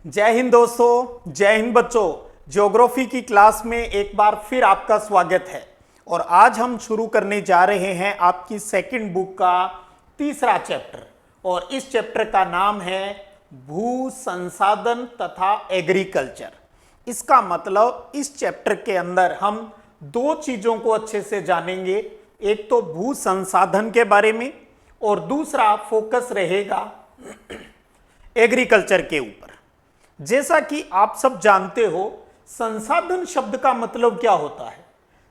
जय हिंद दोस्तों, जय हिंद बच्चों। ज्योग्राफी की क्लास में एक बार फिर आपका स्वागत है। और आज हम शुरू करने जा रहे हैं आपकी सेकंड बुक का तीसरा चैप्टर। और इस चैप्टर का नाम है भू संसाधन तथा एग्रीकल्चर। इसका मतलब इस चैप्टर के अंदर हम दो चीजों को अच्छे से जानेंगे। एक तो भू संसाधन के बारे में और दूसरा फोकस रहेगा एग्रीकल्चर के ऊपर। जैसा कि आप सब जानते हो, संसाधन शब्द का मतलब क्या होता है।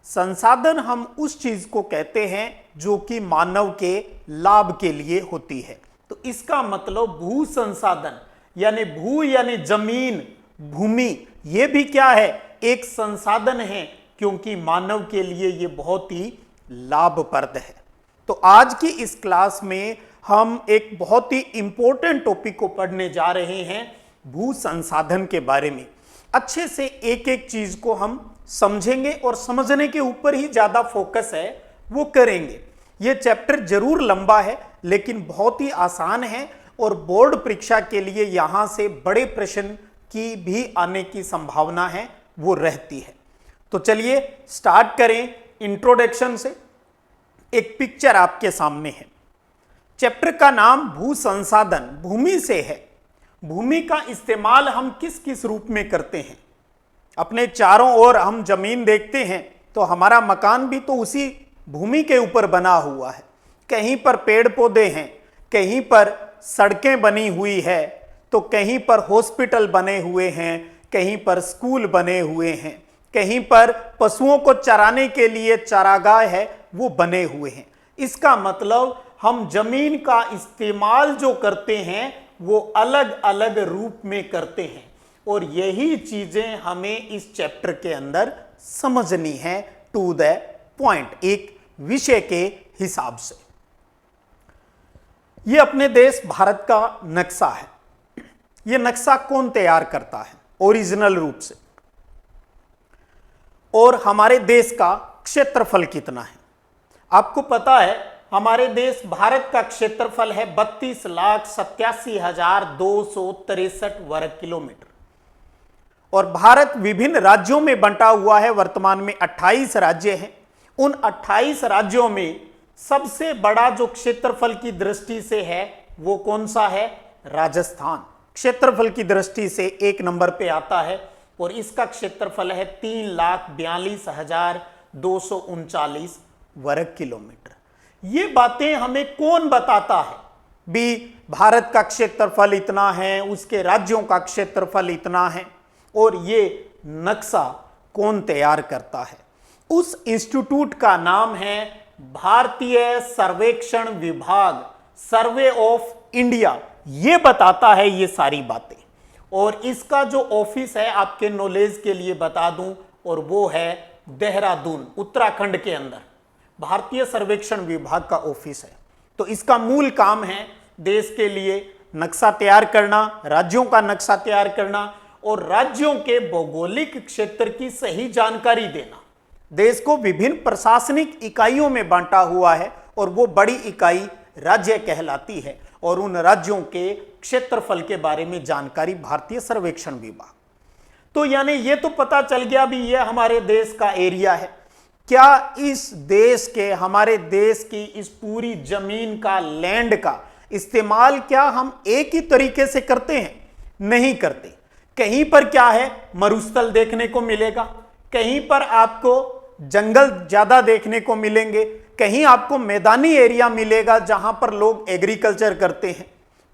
संसाधन हम उस चीज को कहते हैं जो कि मानव के लाभ के लिए होती है। तो इसका मतलब भू संसाधन यानी भू यानी जमीन, भूमि, ये भी क्या है, एक संसाधन है, क्योंकि मानव के लिए ये बहुत ही लाभप्रद है। तो आज की इस क्लास में हम एक बहुत ही इंपॉर्टेंट टॉपिक को पढ़ने जा रहे हैं, भू संसाधन के बारे में। अच्छे से एक एक चीज को हम समझेंगे और समझने के ऊपर ही ज्यादा फोकस है वो करेंगे। ये चैप्टर जरूर लंबा है लेकिन बहुत ही आसान है और बोर्ड परीक्षा के लिए यहां से बड़े प्रश्न की भी आने की संभावना है, वो रहती है। तो चलिए स्टार्ट करें इंट्रोडक्शन से। एक पिक्चर आपके सामने है। चैप्टर का नाम भू संसाधन, भूमि से है। भूमि का इस्तेमाल हम किस किस रूप में करते हैं। अपने चारों ओर हम जमीन देखते हैं तो हमारा मकान भी तो उसी भूमि के ऊपर बना हुआ है। कहीं पर पेड़ पौधे हैं, कहीं पर सड़कें बनी हुई है, तो कहीं पर हॉस्पिटल बने हुए हैं, कहीं पर स्कूल बने हुए हैं, कहीं पर पशुओं को चराने के लिए चारागाह है वो बने हुए हैं। इसका मतलब हम जमीन का इस्तेमाल जो करते हैं वो अलग अलग रूप में करते हैं और यही चीजें हमें इस चैप्टर के अंदर समझनी है टू द पॉइंट, एक विषय के हिसाब से। ये अपने देश भारत का नक्शा है। ये नक्शा कौन तैयार करता है ओरिजिनल रूप से, और हमारे देश का क्षेत्रफल कितना है। आपको पता है हमारे देश भारत का क्षेत्रफल है 32,87,263 वर्ग किलोमीटर और भारत विभिन्न राज्यों में बंटा हुआ है। वर्तमान में 28 राज्य हैं। उन 28 राज्यों में सबसे बड़ा जो क्षेत्रफल की दृष्टि से है वो कौन सा है, राजस्थान। क्षेत्रफल की दृष्टि से एक नंबर पे आता है और इसका क्षेत्रफल है 3,42,239 वर्ग किलोमीटर। ये बातें हमें कौन बताता है भी, भारत का क्षेत्रफल इतना है, उसके राज्यों का क्षेत्रफल इतना है, और ये नक्शा कौन तैयार करता है। उस इंस्टीट्यूट का नाम है भारतीय सर्वेक्षण विभाग, सर्वे ऑफ इंडिया। ये बताता है ये सारी बातें। और इसका जो ऑफिस है आपके नॉलेज के लिए बता दूं, और वो है देहरादून, उत्तराखंड के अंदर भारतीय सर्वेक्षण विभाग का ऑफिस है। तो इसका मूल काम है देश के लिए नक्शा तैयार करना, राज्यों का नक्शा तैयार करना और राज्यों के भौगोलिक क्षेत्र की सही जानकारी देना। देश को विभिन्न प्रशासनिक इकाइयों में बांटा हुआ है और वो बड़ी इकाई राज्य कहलाती है, और उन राज्यों के क्षेत्रफल के बारे में जानकारी भारतीय सर्वेक्षण विभाग। तो यानी ये तो पता चल गया भी ये हमारे देश का एरिया है। क्या इस देश के, हमारे देश की इस पूरी जमीन का, लैंड का इस्तेमाल क्या हम एक ही तरीके से करते हैं? नहीं करते। कहीं पर क्या है, मरुस्थल देखने को मिलेगा, कहीं पर आपको जंगल ज्यादा देखने को मिलेंगे, कहीं आपको मैदानी एरिया मिलेगा जहां पर लोग एग्रीकल्चर करते हैं,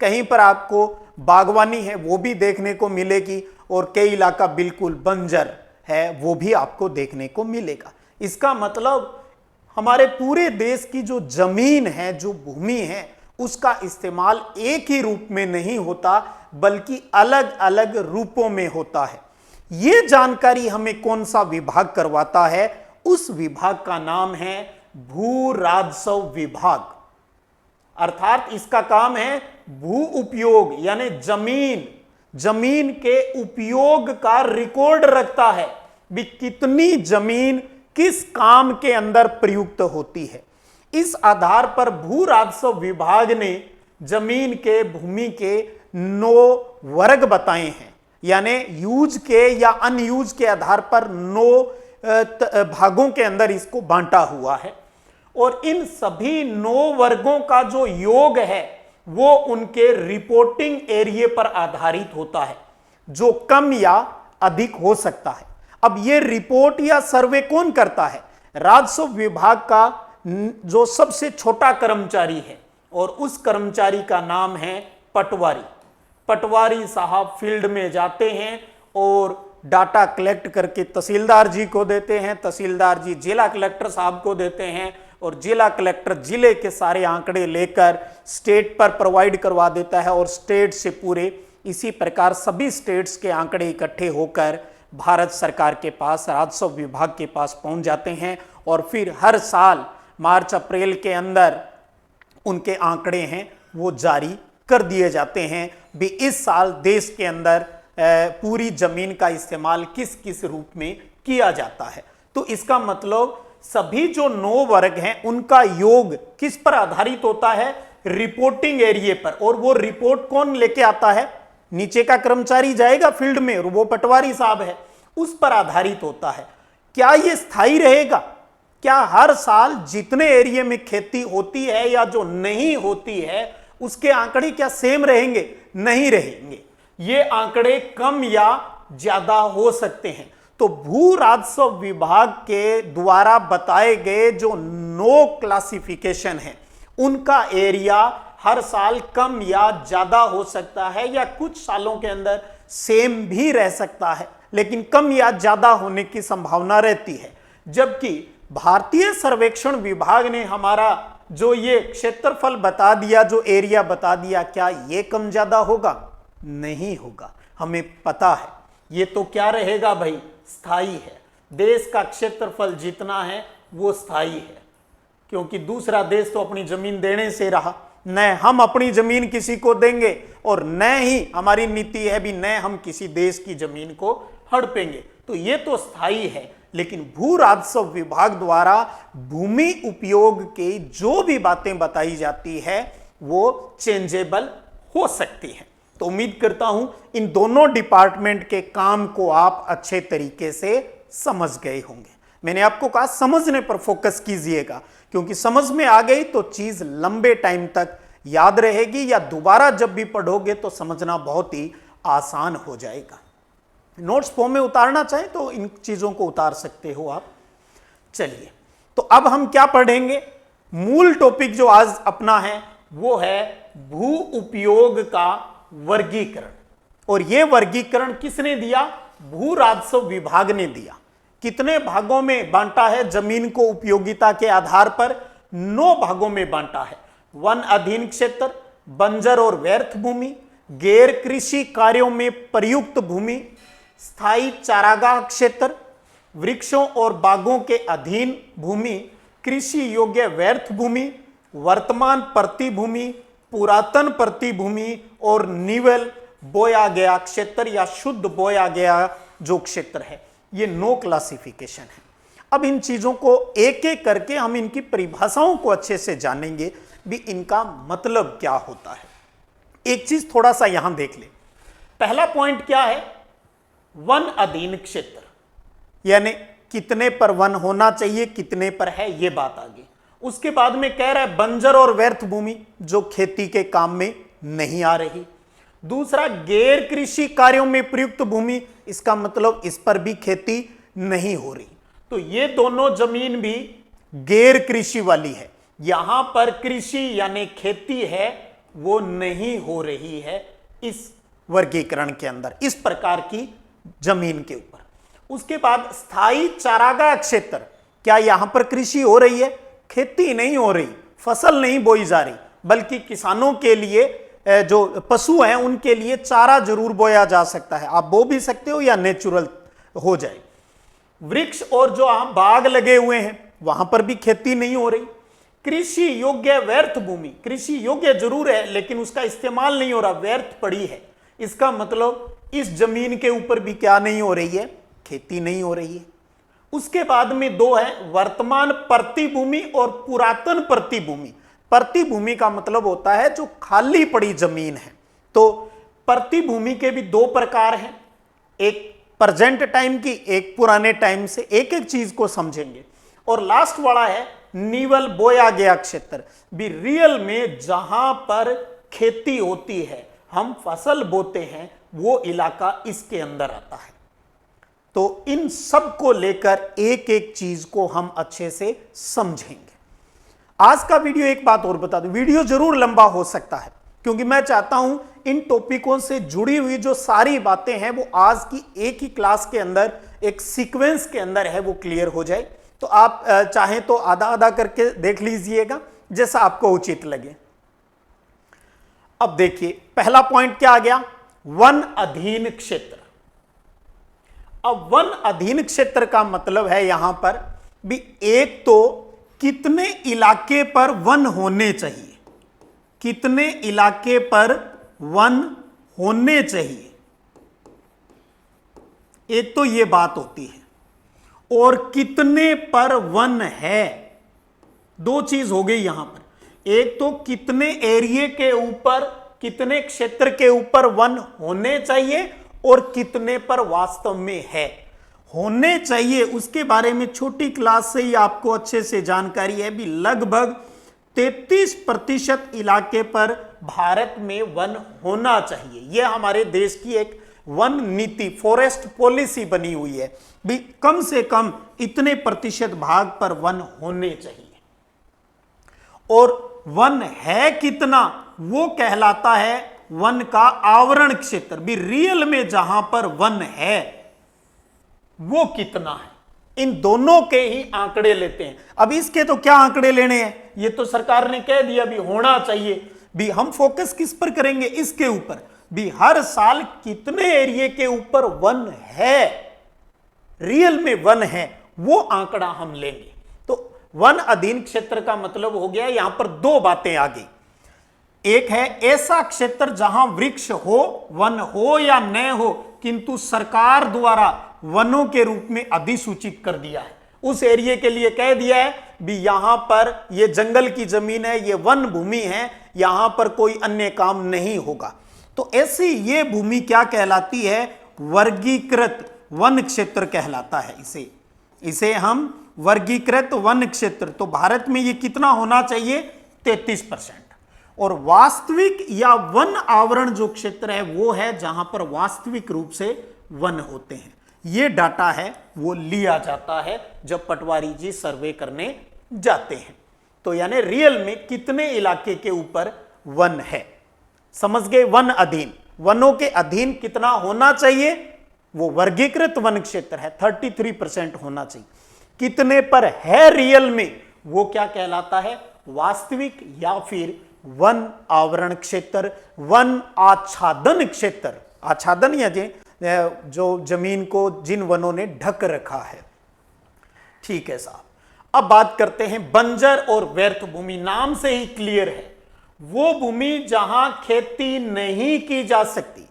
कहीं पर आपको बागवानी है वो भी देखने को मिलेगी, और कई इलाका बिल्कुल बंजर है वो भी आपको देखने को मिलेगा। इसका मतलब हमारे पूरे देश की जो जमीन है, जो भूमि है, उसका इस्तेमाल एक ही रूप में नहीं होता बल्कि अलग अलग रूपों में होता है। यह जानकारी हमें कौन सा विभाग करवाता है? उस विभाग का नाम है भू राजस्व विभाग। अर्थात इसका काम है भू उपयोग, यानी जमीन के उपयोग का रिकॉर्ड रखता है भी कितनी जमीन किस काम के अंदर प्रयुक्त होती है। इस आधार पर भू राजस्व विभाग ने जमीन के, भूमि के 9 वर्ग बताए हैं। यानी यूज के या अनयूज के आधार पर 9 भागों के अंदर इसको बांटा हुआ है। और इन सभी 9 वर्गों का जो योग है वो उनके रिपोर्टिंग एरिया पर आधारित होता है, जो कम या अधिक हो सकता है। अब ये रिपोर्ट या सर्वे कौन करता है? राजस्व विभाग का जो सबसे छोटा कर्मचारी है, और उस कर्मचारी का नाम है पटवारी। पटवारी साहब फील्ड में जाते हैं और डाटा कलेक्ट करके तहसीलदार जी को देते हैं, तहसीलदार जी जिला कलेक्टर साहब को देते हैं, और जिला कलेक्टर जिले के सारे आंकड़े लेकर स्टेट पर प्रोवाइड करवा देता है, और स्टेट से पूरे इसी प्रकार सभी स्टेट्स के आंकड़े इकट्ठे होकर भारत सरकार के पास, राजस्व विभाग के पास पहुंच जाते हैं। और फिर हर साल मार्च अप्रैल के अंदर उनके आंकड़े हैं वो जारी कर दिए जाते हैं भी इस साल देश के अंदर पूरी जमीन का इस्तेमाल किस किस रूप में किया जाता है। तो इसका मतलब सभी जो 9 वर्ग हैं उनका योग किस पर आधारित होता है? रिपोर्टिंग एरिया पर। और वो रिपोर्ट कौन लेके आता है? नीचे का कर्मचारी जाएगा फील्ड में और वो पटवारी साहब है, उस पर आधारित होता है। क्या ये स्थायी रहेगा? क्या हर साल जितने एरिया में खेती होती है या जो नहीं होती है उसके आंकड़े क्या सेम रहेंगे? नहीं रहेंगे। ये आंकड़े कम या ज्यादा हो सकते हैं। तो भू राजस्व विभाग के द्वारा बताए गए जो 9 क्लासिफिकेशन है उनका एरिया हर साल कम या ज्यादा हो सकता है, या कुछ सालों के अंदर सेम भी रह सकता है, लेकिन कम या ज्यादा होने की संभावना रहती है। जबकि भारतीय सर्वेक्षण विभाग ने हमारा जो ये क्षेत्रफल बता दिया, जो एरिया बता दिया, क्या ये कम ज्यादा होगा? नहीं होगा। हमें पता है ये तो क्या रहेगा भाई? स्थायी है। देश का क्षेत्रफल जितना है वो स्थायी है, क्योंकि दूसरा देश तो अपनी जमीन देने से रहा, न हम अपनी जमीन किसी को देंगे और न ही हमारी नीति है भी न हम किसी देश की जमीन को हड़पेंगे। तो ये तो स्थायी है। लेकिन भू राजस्व विभाग द्वारा भूमि उपयोग के जो भी बातें बताई जाती है वो चेंजेबल हो सकती है। तो उम्मीद करता हूं इन दोनों डिपार्टमेंट के काम को आप अच्छे तरीके से समझ गए होंगे। मैंने आपको कहा समझने पर फोकस कीजिएगा, क्योंकि समझ में आ गई तो चीज लंबे टाइम तक याद रहेगी, या दोबारा जब भी पढ़ोगे तो समझना बहुत ही आसान हो जाएगा। नोट्स फॉर्म में उतारना चाहे तो इन चीजों को उतार सकते हो आप। चलिए, तो अब हम क्या पढ़ेंगे? मूल टॉपिक जो आज अपना है वो है भू उपयोग का वर्गीकरण। और यह वर्गीकरण किसने दिया? भू राजस्व विभाग ने दिया। कितने भागों में बांटा है जमीन को उपयोगिता के आधार पर? 9 भागों में बांटा है। वन अधीन क्षेत्र, बंजर और व्यर्थ भूमि, गैर कृषि कार्यों में प्रयुक्त भूमि, स्थायी चारागाह क्षेत्र, वृक्षों और बागों के अधीन भूमि, कृषि योग्य व्यर्थ भूमि, वर्तमान प्रतिभूमि, पुरातन प्रतिभूमि और निवल बोया गया क्षेत्र या शुद्ध बोया गया जो क्षेत्र है। ये 9 क्लासिफिकेशन है। अब इन चीजों को एक एक करके हम इनकी परिभाषाओं को अच्छे से जानेंगे भी इनका मतलब क्या होता है। एक चीज थोड़ा सा यहां देख ले। पहला पॉइंट क्या है? वन अधीन क्षेत्र, यानी कितने पर वन होना चाहिए, कितने पर है, ये बात आ गई। उसके बाद में कह रहा है बंजर और व्यर्थ भूमि जो खेती के काम में नहीं आ रही। दूसरा, गैर कृषि कार्यों में प्रयुक्त भूमि, इसका मतलब इस पर भी खेती नहीं हो रही। तो ये दोनों जमीन भी गैर कृषि वाली है। यहां पर कृषि यानी खेती है वो नहीं हो रही है इस वर्गीकरण के अंदर, इस प्रकार की जमीन के ऊपर। उसके बाद स्थायी चारागाह क्षेत्र, क्या यहां पर कृषि हो रही है? खेती नहीं हो रही, फसल नहीं बोई जा रही, बल्कि किसानों के लिए जो पशु हैं उनके लिए चारा जरूर बोया जा सकता है। आप बो भी सकते हो या नेचुरल हो जाए। वृक्ष और जो बाग लगे हुए हैं वहां पर भी खेती नहीं हो रही। कृषि योग्य व्यर्थ भूमि, कृषि योग्य जरूर है लेकिन उसका इस्तेमाल नहीं हो रहा, व्यर्थ पड़ी है। इसका मतलब इस जमीन के ऊपर भी क्या नहीं हो रही है? खेती नहीं हो रही है। उसके बाद में 2 है वर्तमान प्रतिभूमि और पुरातन प्रतिभूमि। प्रतिभूमि का मतलब होता है जो खाली पड़ी जमीन है। तो प्रतिभूमि के भी 2 प्रकार हैं। एक प्रेजेंट टाइम की, एक पुराने टाइम से, एक एक चीज को समझेंगे। और लास्ट वाला है निवल बोया गया क्षेत्र, भी रियल में जहां पर खेती होती है, हम फसल बोते हैं, वो इलाका इसके अंदर आता है। तो इन सब को लेकर एक एक चीज को हम अच्छे से समझेंगे। आज का वीडियो, एक बात और बता दूं, वीडियो जरूर लंबा हो सकता है क्योंकि मैं चाहता हूं इन टॉपिकों से जुड़ी हुई जो सारी बातें हैं वो आज की एक ही क्लास के अंदर, एक सीक्वेंस के अंदर है, वो क्लियर हो जाए। तो आप चाहें तो आधा आधा करके देख लीजिएगा, जैसा आपको उचित लगे। अब देखिए, पहला पॉइंट क्या आ गया, वन अधीन क्षेत्र। अब वन अधीन क्षेत्र का मतलब है यहां पर भी, एक तो कितने इलाके पर वन होने चाहिए, कितने इलाके पर वन होने चाहिए, एक तो ये बात होती है, और कितने पर वन है। दो चीज हो गई यहां पर, एक तो कितने एरिया के ऊपर, कितने क्षेत्र के ऊपर वन होने चाहिए, और कितने पर वास्तव में है। होने चाहिए उसके बारे में छोटी क्लास से ही आपको अच्छे से जानकारी है भी, लगभग 33% इलाके पर भारत में वन होना चाहिए। यह हमारे देश की एक वन नीति, फॉरेस्ट पॉलिसी बनी हुई है भी, कम से कम इतने प्रतिशत भाग पर वन होने चाहिए। और वन है कितना, वो कहलाता है वन का आवरण क्षेत्र भी, रियल में जहां पर वन है वो कितना है। इन दोनों के ही आंकड़े लेते हैं। अब इसके तो क्या आंकड़े लेने हैं, ये तो सरकार ने कह दिया भी होना चाहिए भी, हम फोकस किस पर करेंगे, इसके ऊपर भी, हर साल कितने एरिया के ऊपर वन है, रियल में वन है, वो आंकड़ा हम लेंगे। तो वन अधीन क्षेत्र का मतलब हो गया, यहां पर दो बातें आ गई। एक है ऐसा क्षेत्र जहां वृक्ष हो, वन हो या न हो, किंतु सरकार द्वारा वनों के रूप में अधिसूचित कर दिया है। उस एरिया के लिए कह दिया है भी, यहां पर ये जंगल की जमीन है, ये वन भूमि है, यहां पर कोई अन्य काम नहीं होगा। तो ऐसी ये भूमि क्या कहलाती है, वर्गीकृत वन क्षेत्र कहलाता है। इसे हम वर्गीकृत वन क्षेत्र, तो भारत में ये कितना होना चाहिए, 33%। और वास्तविक या वन आवरण जो क्षेत्र है वो है जहां पर वास्तविक रूप से वन होते हैं। ये डाटा है वो लिया जाता है जब पटवारी जी सर्वे करने जाते हैं। तो यानी रियल में कितने इलाके के ऊपर वन है, समझ गए। वन अधीन, वनों के अधीन कितना होना चाहिए, वो वर्गीकृत वन क्षेत्र है, 33% होना चाहिए। कितने पर है रियल में, वो क्या कहलाता है, वास्तविक या फिर वन आवरण क्षेत्र, वन आच्छादन क्षेत्र। आच्छादन या जो जमीन को जिन वनों ने ढक रखा है। ठीक है साहब, अब बात करते हैं बंजर और व्यर्थ भूमि। नाम से ही क्लियर है, वो भूमि जहां खेती नहीं की जा सकती।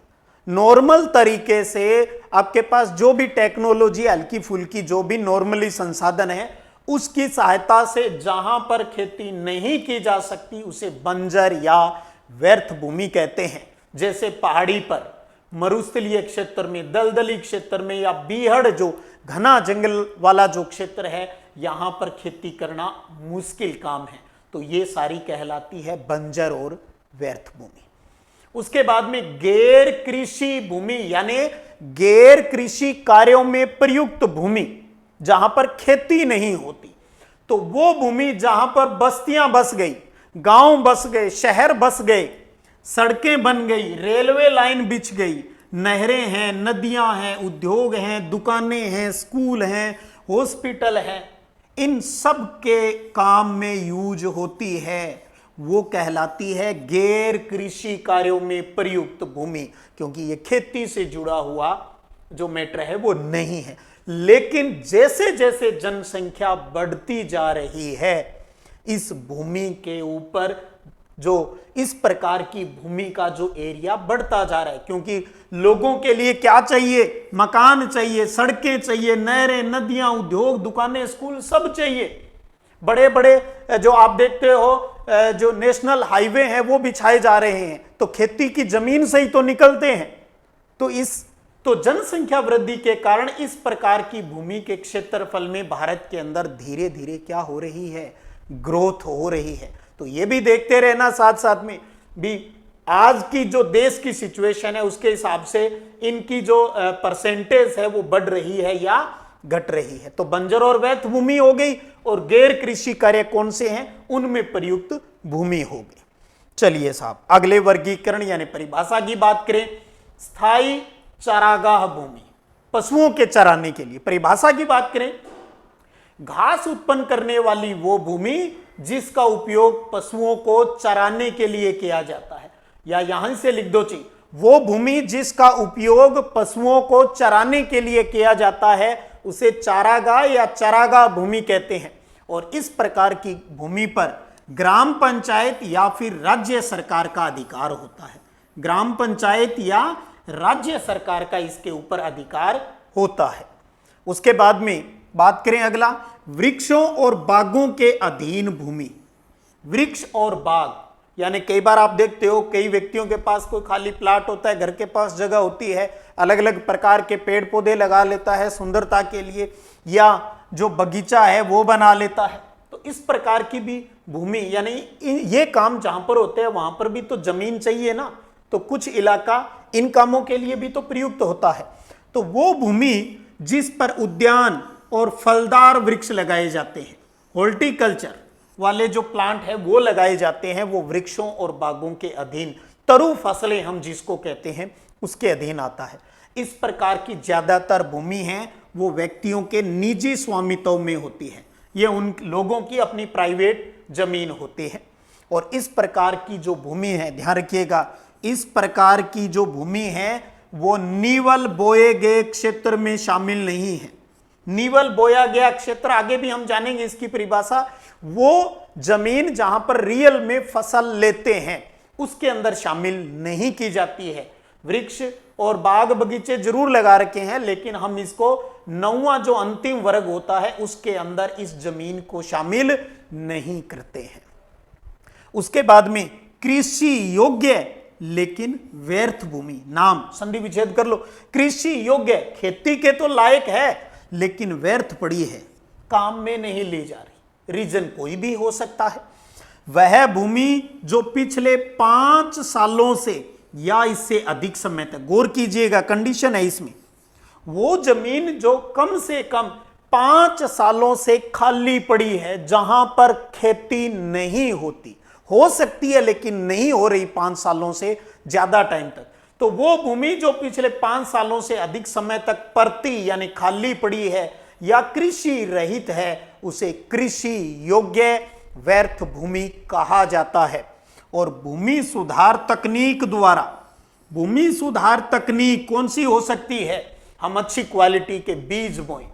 नॉर्मल तरीके से आपके पास जो भी टेक्नोलॉजी, हल्की फुल्की जो भी नॉर्मली संसाधन है, उसकी सहायता से जहां पर खेती नहीं की जा सकती उसे बंजर या व्यर्थ भूमि कहते हैं। जैसे पहाड़ी पर, मरुस्थलीय क्षेत्र में, दलदली क्षेत्र में, या बीहड़ जो घना जंगल वाला जो क्षेत्र है, यहां पर खेती करना मुश्किल काम है। तो ये सारी कहलाती है बंजर और व्यर्थ भूमि। उसके बाद में गैर कृषि भूमि, यानी गैर कृषि कार्यों में प्रयुक्त भूमि, जहां पर खेती नहीं होती। तो वो भूमि जहां पर बस्तियां बस गई, गांव बस गए, शहर बस गए, सड़कें बन गई, रेलवे लाइन बिछ गई, नहरें हैं, नदियां हैं, उद्योग हैं, दुकानें हैं, स्कूल हैं, हॉस्पिटल हैं, इन सब के काम में यूज होती है, वो कहलाती है गैर कृषि कार्यों में प्रयुक्त भूमि, क्योंकि ये खेती से जुड़ा हुआ जो मैटर है वो नहीं है। लेकिन जैसे जैसे जनसंख्या बढ़ती जा रही है, इस भूमि के ऊपर जो इस प्रकार की भूमि का जो एरिया बढ़ता जा रहा है, क्योंकि लोगों के लिए क्या चाहिए, मकान चाहिए, सड़कें चाहिए, नहरें, नदियां, उद्योग, दुकानें, स्कूल सब चाहिए। बड़े बड़े जो आप देखते हो जो नेशनल हाईवे हैं वो बिछाए जा रहे हैं, तो खेती की जमीन से ही तो निकलते हैं। तो जनसंख्या वृद्धि के कारण इस प्रकार की भूमि के क्षेत्रफल में भारत के अंदर धीरे धीरे क्या हो रही है, ग्रोथ हो रही है। तो ये भी देखते रहना साथ साथ में भी आज की जो देश की सिचुएशन है उसके हिसाब से इनकी जो परसेंटेज है वो बढ़ रही है या घट रही है। तो बंजर और व्यर्थ भूमि हो गई और गैर कृषि कार्य कौन से हैं, उनमें प्रयुक्त भूमि हो गई। चलिए साहब अगले वर्गीकरण यानी परिभाषा की बात करें। स्थायी चारागाह भूमि, पशुओं के चराने के लिए। परिभाषा की बात करें, घास उत्पन्न करने वाली वो भूमि जिसका उपयोग पशुओं को चराने के लिए किया जाता है, या यहां से लिख दो चीज, वो भूमि जिसका उपयोग पशुओं को चराने के लिए किया जाता है उसे चारागाह या चरागाह भूमि कहते हैं। और इस प्रकार की भूमि पर ग्राम पंचायत या फिर राज्य सरकार का अधिकार होता है। ग्राम पंचायत या राज्य सरकार का इसके ऊपर अधिकार होता है। उसके बाद में बात करें अगला, वृक्षों और बागों के अधीन भूमि। वृक्ष और बाग यानी कई बार आप देखते हो कई व्यक्तियों के पास कोई खाली प्लाट होता है, घर के पास जगह होती है, अलग अलग प्रकार के पेड़ पौधे लगा लेता है सुंदरता के लिए, या जो बगीचा है वो बना लेता है। तो इस प्रकार की भी भूमि यानी ये काम जहां पर होते हैं वहां पर भी तो जमीन चाहिए ना, तो कुछ इलाका इन कामों के लिए भी तो प्रयुक्त होता है। तो वो भूमि जिस पर उद्यान और फलदार वृक्ष लगाए जाते हैं, हॉर्टिकल्चर वाले जो प्लांट है वो लगाए जाते हैं, वो वृक्षों और बागों के अधीन, तरु फसलें हम जिसको कहते हैं उसके अधीन आता है। इस प्रकार की ज्यादातर भूमि है वो व्यक्तियों के निजी स्वामित्व में होती है, ये उन लोगों की अपनी प्राइवेट जमीन होती है। और इस प्रकार की जो भूमि है, ध्यान रखिएगा, इस प्रकार की जो भूमि है वो नीवल बोए गए क्षेत्र में शामिल नहीं है। नीवल बोया गया क्षेत्र आगे भी हम जानेंगे इसकी परिभाषा, वो जमीन जहां पर रियल में फसल लेते हैं उसके अंदर शामिल नहीं की जाती है। वृक्ष और बाग बगीचे जरूर लगा रखे हैं, लेकिन हम इसको 9वां जो अंतिम वर्ग होता है उसके अंदर इस जमीन को शामिल नहीं करते हैं। उसके बाद में कृषि योग्य लेकिन व्यर्थ भूमि, नाम संधि विच्छेद कर लो। कृषि योग्य खेती के तो लायक है लेकिन व्यर्थ पड़ी है, काम में नहीं ली जा रही। रीजन कोई भी हो सकता है। वह भूमि जो पिछले 5 सालों से या इससे अधिक समय तक, गौर कीजिएगा कंडीशन है इसमें, वो जमीन जो कम से कम 5 सालों से खाली पड़ी है, जहां पर खेती नहीं होती, हो सकती है लेकिन नहीं हो रही 5 सालों से ज्यादा टाइम तक, तो वो भूमि जो पिछले 5 सालों से अधिक समय तक परती यानी खाली पड़ी है या कृषि रहित है, उसे कृषि योग्य व्यर्थ भूमि कहा जाता है। और भूमि सुधार तकनीक द्वारा, भूमि सुधार तकनीक कौन सी हो सकती है, हम अच्छी क्वालिटी के बीज बोएं,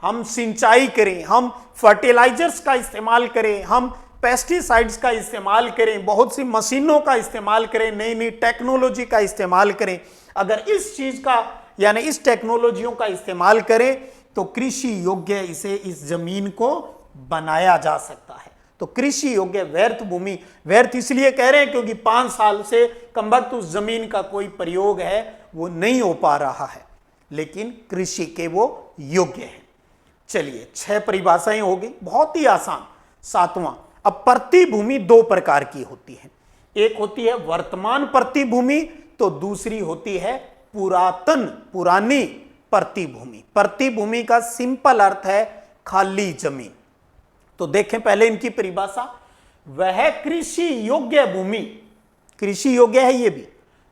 हम सिंचाई करें, हम फर्टिलाइजर्स का इस्तेमाल करें, हम पेस्टिसाइड्स का इस्तेमाल करें, बहुत सी मशीनों का इस्तेमाल करें, नई नई टेक्नोलॉजी का इस्तेमाल करें। अगर इस चीज का यानी इस टेक्नोलॉजियों का इस्तेमाल करें तो कृषि योग्य इसे इस जमीन को बनाया जा सकता है। तो कृषि योग्य व्यर्थ भूमि, व्यर्थ इसलिए कह रहे हैं क्योंकि 5 साल से कमबख्त उस जमीन का कोई प्रयोग है वो नहीं हो पा रहा है, लेकिन कृषि के वो योग्य है। चलिए 6 परिभाषाएं हो गई, बहुत ही आसान। 7वां, अब प्रतिभूमि 2 प्रकार की होती है, एक होती है वर्तमान प्रतिभूमि तो दूसरी होती है पुरातन पुरानी प्रतिभूमि। प्रतिभूमि का सिंपल अर्थ है खाली जमीन। तो देखें पहले इनकी परिभाषा, वह कृषि योग्य भूमि, कृषि योग्य है ये भी,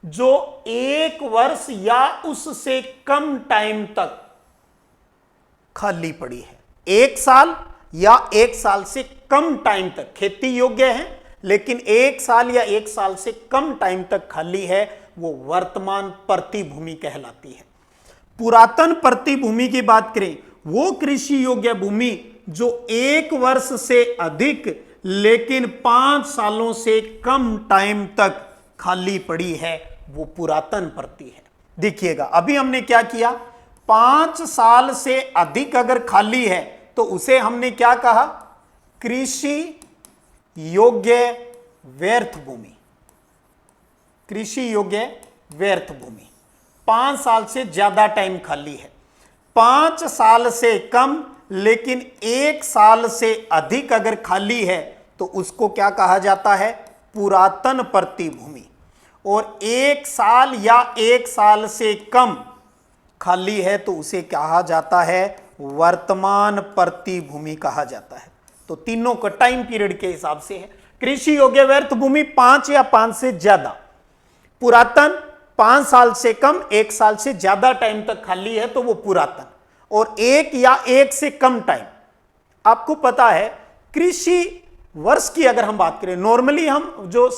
जो 1 वर्ष या उससे कम टाइम तक खाली पड़ी है। 1 साल या 1 साल से कम टाइम तक खेती योग्य है, लेकिन 1 साल या 1 साल से कम टाइम तक खाली है, वो वर्तमान प्रतिभूमि कहलाती है। पुरातन प्रतिभूमि की बात करें, वो कृषि योग्य भूमि जो 1 वर्ष से अधिक लेकिन 5 सालों से कम टाइम तक खाली पड़ी है, वो पुरातन प्रति है। देखिएगा अभी हमने क्या किया, 5 साल से अधिक अगर खाली है तो उसे हमने क्या कहा, कृषि योग्य व्यर्थ भूमि, कृषि योग्य व्यर्थ भूमि। 5 साल से ज्यादा टाइम खाली है, 5 साल से कम लेकिन 1 साल से अधिक अगर खाली है तो उसको क्या कहा जाता है? पुरातन प्रतिभूमि। और 1 साल या 1 साल से कम खाली है तो उसे कहा जाता है वर्तमान प्रतिभूमि कहा जाता है। तो तीनों का टाइम पीरियड के हिसाब से है। कृषि योग्य व्यर्थ भूमि 5 या 5 से ज्यादा, पुरातन 5 साल से कम 1 साल से ज्यादा टाइम तक खाली है तो वो पुरातन, और 1 या 1 से कम टाइम। आपको पता है कृषि वर्ष की अगर हम बात करें, नॉर्मली हम जो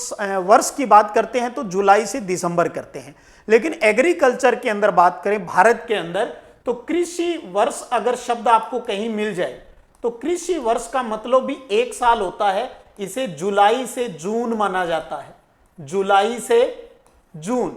वर्ष की बात करते हैं तो जुलाई से दिसंबर करते हैं, लेकिन एग्रीकल्चर के अंदर बात करें भारत के अंदर तो कृषि वर्ष अगर शब्द आपको कहीं मिल जाए तो कृषि वर्ष का मतलब भी 1 साल होता है। इसे जुलाई से जून माना जाता है, जुलाई से जून,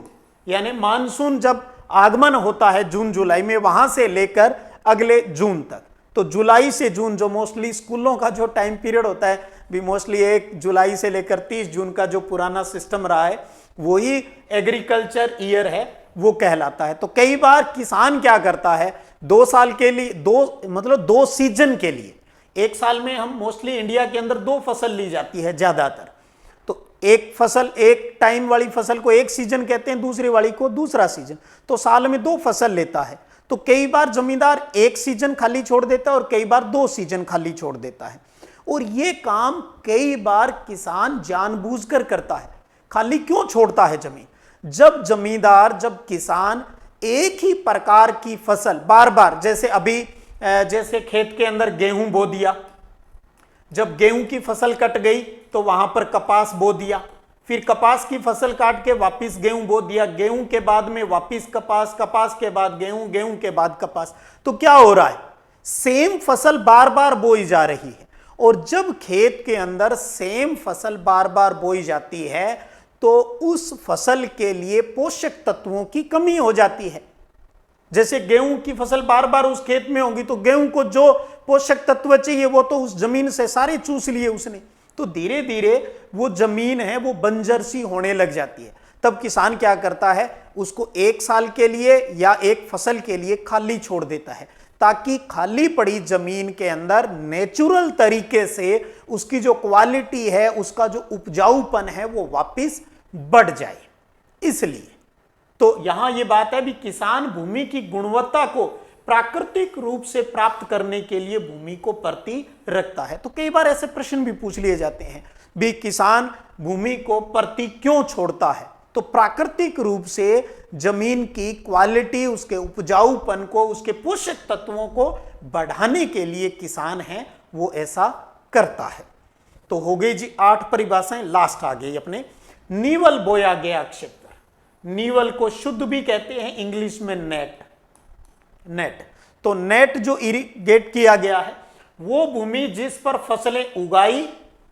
यानी मानसून जब आगमन होता है जून जुलाई में, वहां से लेकर अगले जून तक। तो जुलाई से जून जो मोस्टली स्कूलों का जो टाइम पीरियड होता है भी मोस्टली 1 जुलाई से लेकर 30 जून का जो पुराना सिस्टम रहा है वही एग्रीकल्चर ईयर है, वो कहलाता है। तो कई बार किसान क्या करता है 2 साल के लिए, 2 सीजन के लिए, 1 साल में हम मोस्टली इंडिया के अंदर 2 फसल ली जाती है ज्यादातर। तो एक फसल, एक टाइम वाली फसल को एक सीजन कहते हैं, दूसरी वाली को दूसरा सीजन। तो साल में 2 फसल लेता है। तो कई बार जमींदार 1 सीजन खाली छोड़ देता है और कई बार 2 सीजन खाली छोड़ देता है। और ये काम कई बार किसान जानबूझकर करता है। खाली क्यों छोड़ता है जमीन? जब जमींदार, जब किसान एक ही प्रकार की फसल बार बार, जैसे अभी जैसे खेत के अंदर गेहूं बो दिया, जब गेहूं की फसल कट गई तो वहां पर कपास बो दिया, फिर कपास की फसल काट के वापिस गेहूं बो दिया, गेहूं के बाद में वापिस कपास, कपास के बाद गेहूं, गेहूं के बाद कपास। तो क्या हो रहा है? सेम फसल बार बार बोई जा रही है। और जब खेत के अंदर सेम फसल बार बार बोई जाती है तो उस फसल के लिए पोषक तत्वों की कमी हो जाती है। जैसे गेहूं की फसल बार बार उस खेत में होगी तो गेहूं को जो पोषक तत्व चाहिए वो तो उस जमीन से सारे चूस लिए उसने। तो धीरे धीरे वो जमीन है वो बंजर सी होने लग जाती है। तब किसान क्या करता है? उसको 1 साल के लिए या एक फसल के लिए खाली छोड़ देता है, ताकि खाली पड़ी जमीन के अंदर नेचुरल तरीके से उसकी जो क्वालिटी है, उसका जो उपजाऊपन है वो वापस बढ़ जाए। इसलिए तो यहां ये बात है भी किसान भूमि की गुणवत्ता को प्राकृतिक रूप से प्राप्त करने के लिए भूमि को प्रति रखता है। तो कई बार ऐसे प्रश्न भी पूछ लिए जाते हैं भी किसान भूमि को प्रति क्यों छोड़ता है? तो प्राकृतिक रूप से जमीन की क्वालिटी, उसके उपजाऊपन को, उसके पोषक तत्वों को बढ़ाने के लिए किसान है वो ऐसा करता है। तो हो गई जी 8 परिभाषाएं। लास्ट आ गई अपने नीवल बोया गया क्षेत्र। नीवल को शुद्ध भी कहते हैं इंग्लिश में नेट। नेट तो नेट जो इरिगेट किया गया है वो भूमि जिस पर फसलें उगाई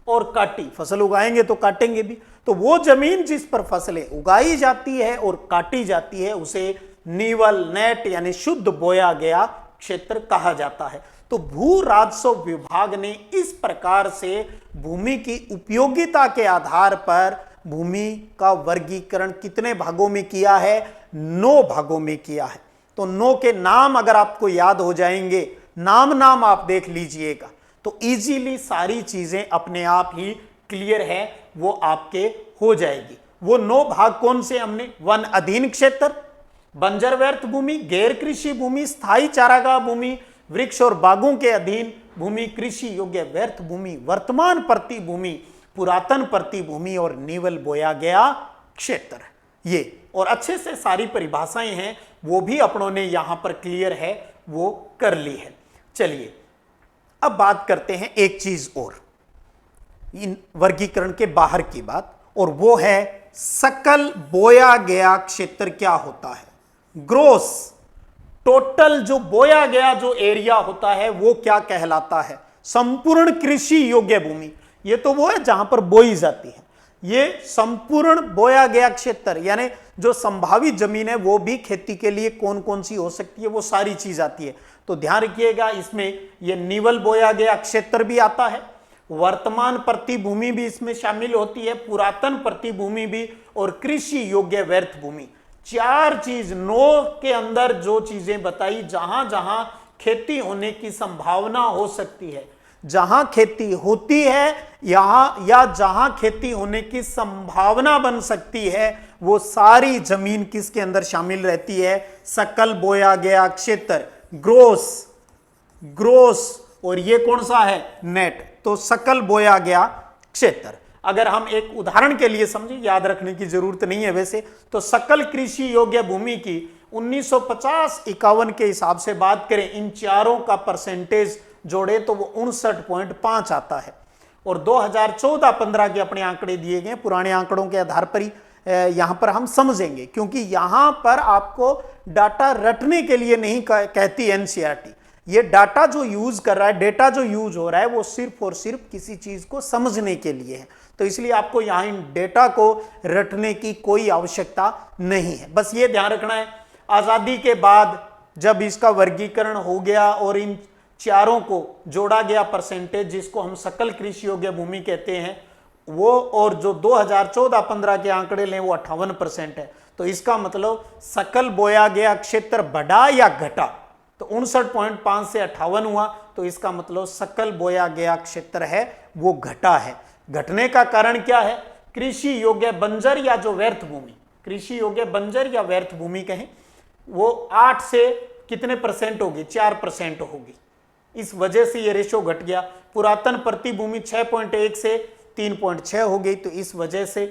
और काटी, फसल उगाएंगे तो काटेंगे भी, तो वो जमीन जिस पर फसलें उगाई जाती है और काटी जाती है उसे नीवल, नेट यानी शुद्ध बोया गया क्षेत्र कहा जाता है। तो भू राजस्व विभाग ने इस प्रकार से भूमि की उपयोगिता के आधार पर भूमि का वर्गीकरण कितने भागों में किया है? 9 भागों में किया है। तो 9 के नाम अगर आपको याद हो जाएंगे, नाम आप देख लीजिएगा तो इजीली सारी चीजें अपने आप ही क्लियर है वो आपके हो जाएगी। वो 9 भाग कौन से हमने? वन अधीन क्षेत्र, बंजर व्यर्थ भूमि, गैर कृषि भूमि, स्थायी चारागाह भूमि, वृक्ष और बागों के अधीन भूमि, कृषि योग्य व्यर्थ भूमि, वर्तमान प्रतिभूमि, पुरातन प्रतिभूमि और नीवल बोया गया क्षेत्र। ये और अच्छे से सारी परिभाषाएं हैं वो भी अपनों ने यहां पर क्लियर है वो कर ली है। चलिए अब बात करते हैं एक चीज और, इन वर्गीकरण के बाहर की बात, और वो है सकल बोया गया क्षेत्र क्या होता है? ग्रोस टोटल जो बोया गया जो एरिया होता है वो क्या कहलाता है? संपूर्ण कृषि योग्य भूमि, ये तो वो है जहां पर बोई जाती है। ये संपूर्ण बोया गया क्षेत्र यानी जो संभावित जमीन है वो भी खेती के लिए कौन कौन सी हो सकती है वो सारी चीज आती है। तो ध्यान रखिएगा इसमें ये नीवल बोया गया क्षेत्र भी आता है, वर्तमान प्रतिभूमि भी इसमें शामिल होती है, पुरातन प्रतिभूमि भी और कृषि योग्य व्यर्थ भूमि। 4 चीज 9 के अंदर जो चीजें बताई, जहां जहां खेती होने की संभावना हो सकती है, जहां खेती होती है यहां या जहां खेती होने की संभावना बन सकती है, वो सारी जमीन किसके अंदर शामिल रहती है? सकल बोया गया क्षेत्र, ग्रोस, और ये कौन सा है? नेट। तो सकल बोया गया क्षेत्र। अगर हम एक उदाहरण के लिए समझें, याद रखने की जरूरत नहीं है वैसे, तो सकल कृषि योग्य भूमि की 1950-51 के हिसाब से बात करें, इन चारों का परसेंटेज जोड़े तो वो 59.5 आता है। और 2014-15 के अपने आंकड़े दिए गए, पुराने आंकड़ों के आधार पर ही यहां पर हम समझेंगे, क्योंकि यहां पर आपको डाटा रटने के लिए नहीं कहती एनसीईआरटी। ये डाटा जो यूज कर रहा है, डेटा जो यूज हो रहा है, वो सिर्फ और सिर्फ किसी चीज को समझने के लिए है। तो इसलिए आपको यहां इन डेटा को रटने की कोई आवश्यकता नहीं है। बस ये ध्यान रखना है, आजादी के बाद जब इसका वर्गीकरण हो गया और इन चारों को जोड़ा गया परसेंटेज, जिसको हम सकल कृषि योग्य भूमि कहते हैं, वो और जो 2014-15 के आंकड़े लें वो 58% है। तो इसका मतलब सकल बोया गया क्षेत्र बढ़ा या घटा? तो 59.5 से 58 हुआ, तो इसका मतलब सकल बोया गया क्षेत्र है वो घटा है। घटने का कारण क्या है? कृषि योग्य बंजर या जो व्यर्थ भूमि, कृषि योग्य बंजर या व्यर्थ भूमि कहें, वो 8 से कितने परसेंट होगी? 4% होगी। इस वजह से ये रेशो घट गया। पुरातन प्रति भूमि 6.1 से 3.6 हो गई, तो इस वजह से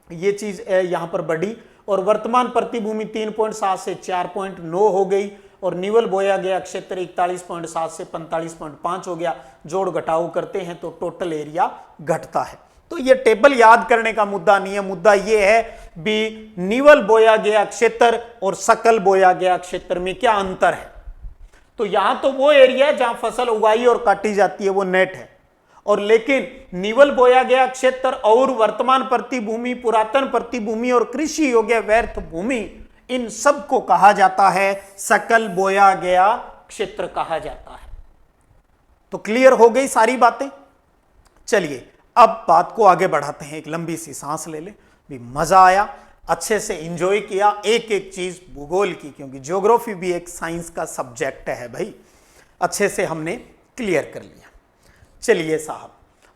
ये चीज यहां पर बढ़ी। और वर्तमान प्रति भूमि 3.7 से 4.9 हो गई, और निवल बोया गया क्षेत्र 41.7 से 45.5 हो गया। जोड़ घटाव करते हैं तो टोटल एरिया घटता है। तो ये टेबल याद करने का मुद्दा नहीं है, मुद्दा ये है भी निवल बोया गया क्षेत्र और सकल बोया गया क्षेत्र में क्या अंतर है। तो यहां तो वो एरिया है जहां फसल उगाई और काटी जाती है, वो नेट है, और लेकिन निवल बोया गया क्षेत्र और वर्तमान प्रति भूमि, पुरातन प्रति भूमि और कृषि योग्य व्यर्थ भूमि, इन सब को कहा जाता है सकल बोया गया क्षेत्र कहा जाता है। तो क्लियर हो गई सारी बातें। चलिए अब बात को आगे बढ़ाते हैं, एक लंबी सी सांस ले ले। भी मजा आया, अच्छे से एंजॉय किया एक एक चीज भूगोल की, क्योंकि ज्योग्राफी भी एक साइंस का सब्जेक्ट है भाई, अच्छे से हमने क्लियर कर लिया। चलिए साहब,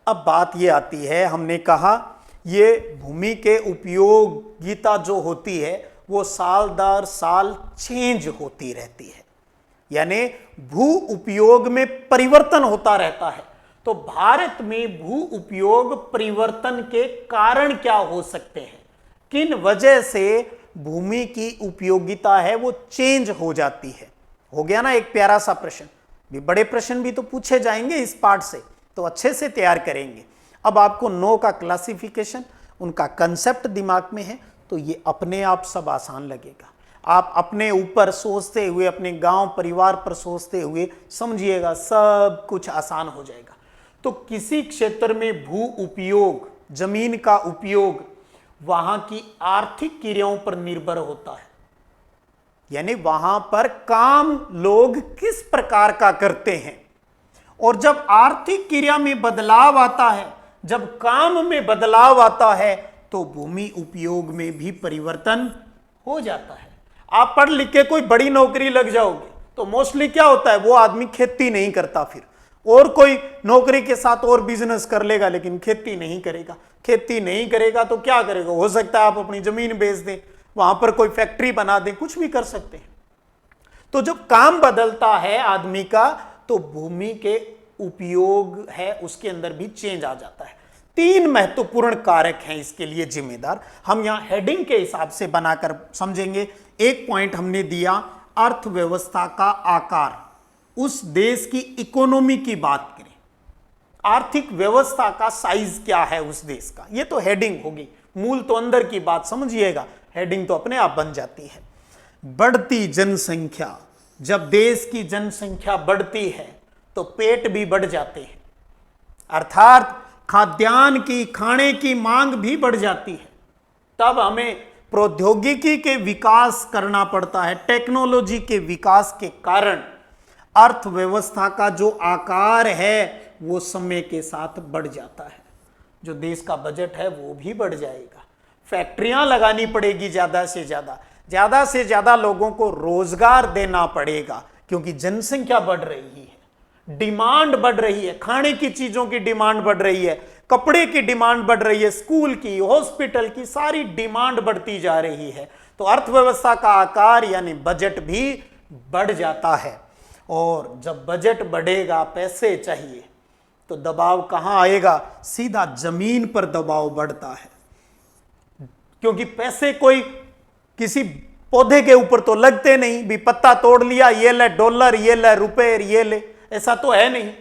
अब बात ये आती है, हमने कहा ये भूमि के उपयोगिता जो होती है वो साल दर साल चेंज होती रहती है, यानी भू उपयोग में परिवर्तन होता रहता है। तो भारत में भू उपयोग परिवर्तन के कारण क्या हो सकते हैं? किन वजह से भूमि की उपयोगिता है वो चेंज हो जाती है? हो गया ना एक प्यारा सा प्रश्न। भी बड़े प्रश्न भी तो पूछे जाएंगे इस पार्ट से, तो अच्छे से तैयार करेंगे। अब आपको 9 का क्लासिफिकेशन, उनका कंसेप्ट दिमाग में है, तो ये अपने आप सब आसान लगेगा। आप अपने ऊपर सोचते हुए, अपने गांव परिवार पर सोचते हुए समझिएगा, सब कुछ आसान हो जाएगा। तो किसी क्षेत्र में भू उपयोग, जमीन का उपयोग, वहां की आर्थिक क्रियाओं पर निर्भर होता है, यानी वहां पर काम लोग किस प्रकार का करते हैं। और जब आर्थिक क्रिया में बदलाव आता है, जब काम में बदलाव आता है, तो भूमि उपयोग में भी परिवर्तन हो जाता है। आप पढ़ लिख के कोई बड़ी नौकरी लग जाओगे तो मोस्टली क्या होता है, वो आदमी खेती नहीं करता, फिर और कोई नौकरी के साथ और बिजनेस कर लेगा, लेकिन खेती नहीं करेगा। खेती नहीं करेगा तो क्या करेगा? हो सकता है आप अपनी जमीन बेच दें, वहां पर कोई फैक्ट्री बना दें, कुछ भी कर सकते हैं। तो जब काम बदलता है आदमी का, तो भूमि के उपयोग है उसके अंदर भी चेंज आ जाता है। 3 महत्वपूर्ण कारक हैं इसके लिए जिम्मेदार, हम यहां हेडिंग के हिसाब से बनाकर समझेंगे। एक पॉइंट हमने दिया, अर्थव्यवस्था का आकार, उस देश की इकोनॉमी की बात करें, आर्थिक व्यवस्था का साइज क्या है उस देश का, ये तो हेडिंग होगी। मूल तो अंदर की बात समझिएगा, हेडिंग तो अपने आप बन जाती है। बढ़ती जनसंख्या, जब देश की जनसंख्या बढ़ती है तो पेट भी बढ़ जाते हैं, अर्थात खाद्यान्न की, खाने की मांग भी बढ़ जाती है। तब हमें प्रौद्योगिकी के विकास करना पड़ता है। टेक्नोलॉजी के विकास के कारण अर्थव्यवस्था का जो आकार है वो समय के साथ बढ़ जाता है। जो देश का बजट है वो भी बढ़ जाएगा, फैक्ट्रियां लगानी पड़ेगी ज्यादा से ज्यादा, ज्यादा से ज्यादा लोगों को रोजगार देना पड़ेगा, क्योंकि जनसंख्या बढ़ रही है, डिमांड बढ़ रही है, खाने की चीजों की डिमांड बढ़ रही है, कपड़े की डिमांड बढ़ रही है, स्कूल की, हॉस्पिटल की, सारी डिमांड बढ़ती जा रही है। तो अर्थव्यवस्था का आकार यानी बजट भी बढ़ जाता है। और जब बजट बढ़ेगा, पैसे चाहिए, तो दबाव कहां आएगा? सीधा जमीन पर दबाव बढ़ता है, क्योंकि पैसे कोई किसी पौधे के ऊपर तो लगते नहीं भी, पत्ता तोड़ लिया ये ले डॉलर, ये ले रुपए, ये ले, ऐसा तो है नहीं।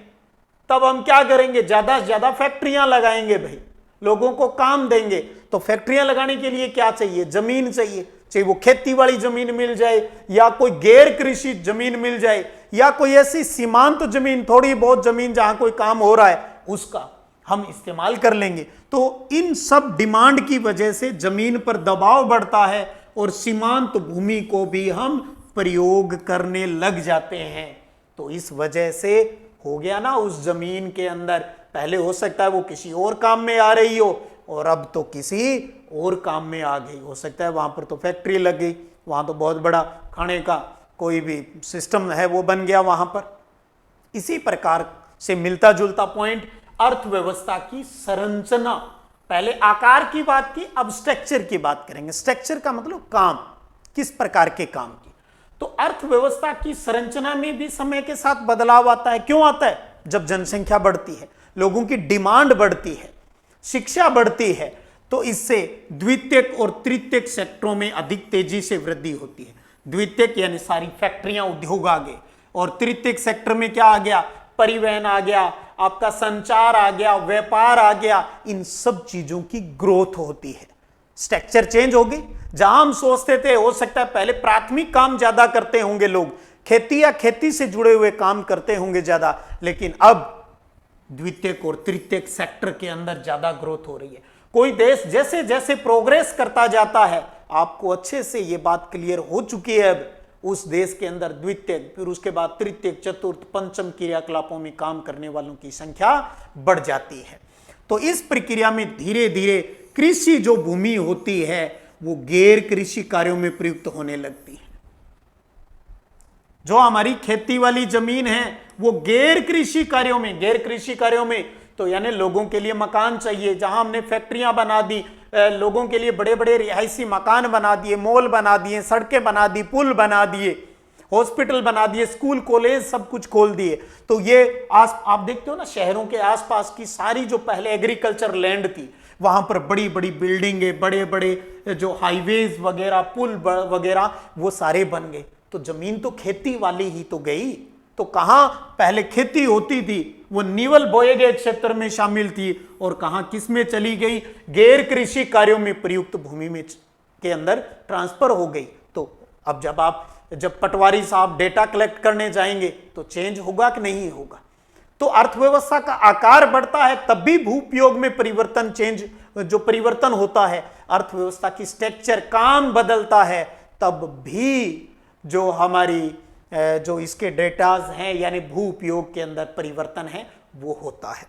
तब हम क्या करेंगे? ज्यादा से ज्यादा फैक्ट्रियां लगाएंगे भाई, लोगों को काम देंगे। तो फैक्ट्रियां लगाने के लिए क्या चाहिए? जमीन चाहिए, चाहे वो खेती वाली जमीन मिल जाए या कोई गैर कृषि जमीन मिल जाए या कोई ऐसी सीमांत जमीन, थोड़ी बहुत जमीन जहां कोई काम हो रहा है, उसका हम इस्तेमाल कर लेंगे। तो इन सब डिमांड की वजह से जमीन पर दबाव बढ़ता है और सीमांत भूमि को भी हम प्रयोग करने लग जाते हैं। तो इस वजह से हो गया ना, उस जमीन के अंदर पहले हो सकता है वो किसी और काम में आ रही हो और अब तो किसी और काम में आ गई। हो सकता है वहां पर तो फैक्ट्री लग गई, वहां तो बहुत बड़ा खाने का कोई भी सिस्टम है वो बन गया वहां पर। इसी प्रकार से मिलता जुलता पॉइंट अर्थव्यवस्था की संरचना। पहले आकार की बात की, अब स्ट्रक्चर की बात करेंगे। स्ट्रक्चर का मतलब काम, किस प्रकार के काम की। तो अर्थव्यवस्था की संरचना में भी समय के साथ बदलाव आता है। क्यों आता है? जब जनसंख्या बढ़ती है, लोगों की डिमांड बढ़ती है, शिक्षा बढ़ती है, तो इससे द्वितीयक और तृतीयक सेक्टरों में अधिक तेजी से वृद्धि होती है। द्वितीयक यानी सारी फैक्ट्रियां, उद्योग आ गए, और तृतीयक सेक्टर में क्या आ गया? परिवहन आ गया, आपका संचार आ गया, व्यापार आ गया। इन सब चीजों की ग्रोथ होती है। स्ट्रक्चर चेंज हो गई। जहां हम सोचते थे हो सकता है पहले प्राथमिक काम ज्यादा करते होंगे लोग, खेती या खेती से जुड़े हुए काम करते होंगे ज्यादा, लेकिन अब द्वितीयक और तृतीयक सेक्टर के अंदर ज्यादा ग्रोथ हो रही है। कोई देश जैसे जैसे प्रोग्रेस करता जाता है, आपको अच्छे से यह बात क्लियर हो चुकी है, अब उस देश के अंदर द्वितीयक, फिर उसके बाद तृतीयक, चतुर्थ, पंचम क्रियाकलापों में काम करने वालों की संख्या बढ़ जाती है। तो इस प्रक्रिया में धीरे धीरे कृषि जो भूमि होती है वो गैर कृषि कार्यों में प्रयुक्त होने लगती है। जो हमारी खेती वाली जमीन है वो गैर कृषि कार्यों में तो यानी लोगों के लिए मकान चाहिए, जहां हमने फैक्ट्रियां बना दी, लोगों के लिए बड़े बड़े रिहायशी मकान बना दिए, मॉल बना दिए, सड़कें बना दी, पुल बना दिए, हॉस्पिटल बना दिए, स्कूल कॉलेज सब कुछ खोल दिए। तो ये आप देखते हो ना, शहरों के आसपास की सारी जो पहले एग्रीकल्चर लैंड थी, वहां पर बड़ी बड़ी बिल्डिंगें, बड़े बड़े जो हाईवेज वगैरह, पुल वगैरह, वो सारे बन गए। तो जमीन तो खेती वाली ही तो गई। तो कहां पहले खेती होती थी वो निवल बोए गए क्षेत्र में शामिल थी, और कहां किस में चली गई? गैर कृषि कार्यों में प्रयुक्त भूमि में के अंदर ट्रांसफर हो गई। तो अब जब पटवारी साहब डेटा कलेक्ट करने जाएंगे तो चेंज होगा कि नहीं होगा? तो अर्थव्यवस्था का आकार बढ़ता है तब भी भू उपयोग में परिवर्तन होता है। अर्थव्यवस्था की स्ट्रक्चर, काम बदलता है तब भी जो हमारी जो इसके डेटाज हैं यानी भू उपयोग के अंदर परिवर्तन है वो होता है।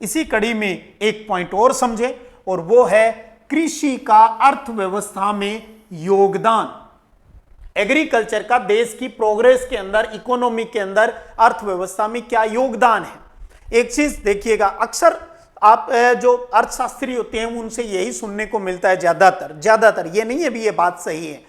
इसी कड़ी में एक पॉइंट और समझे, और वो है कृषि का अर्थव्यवस्था में योगदान। एग्रीकल्चर का देश की प्रोग्रेस के अंदर, इकोनॉमी के अंदर, अर्थव्यवस्था में क्या योगदान है। एक चीज देखिएगा, अक्सर आप जो अर्थशास्त्री होते हैं उनसे यही सुनने को मिलता है ज्यादातर, ये नहीं है भी ये बात सही है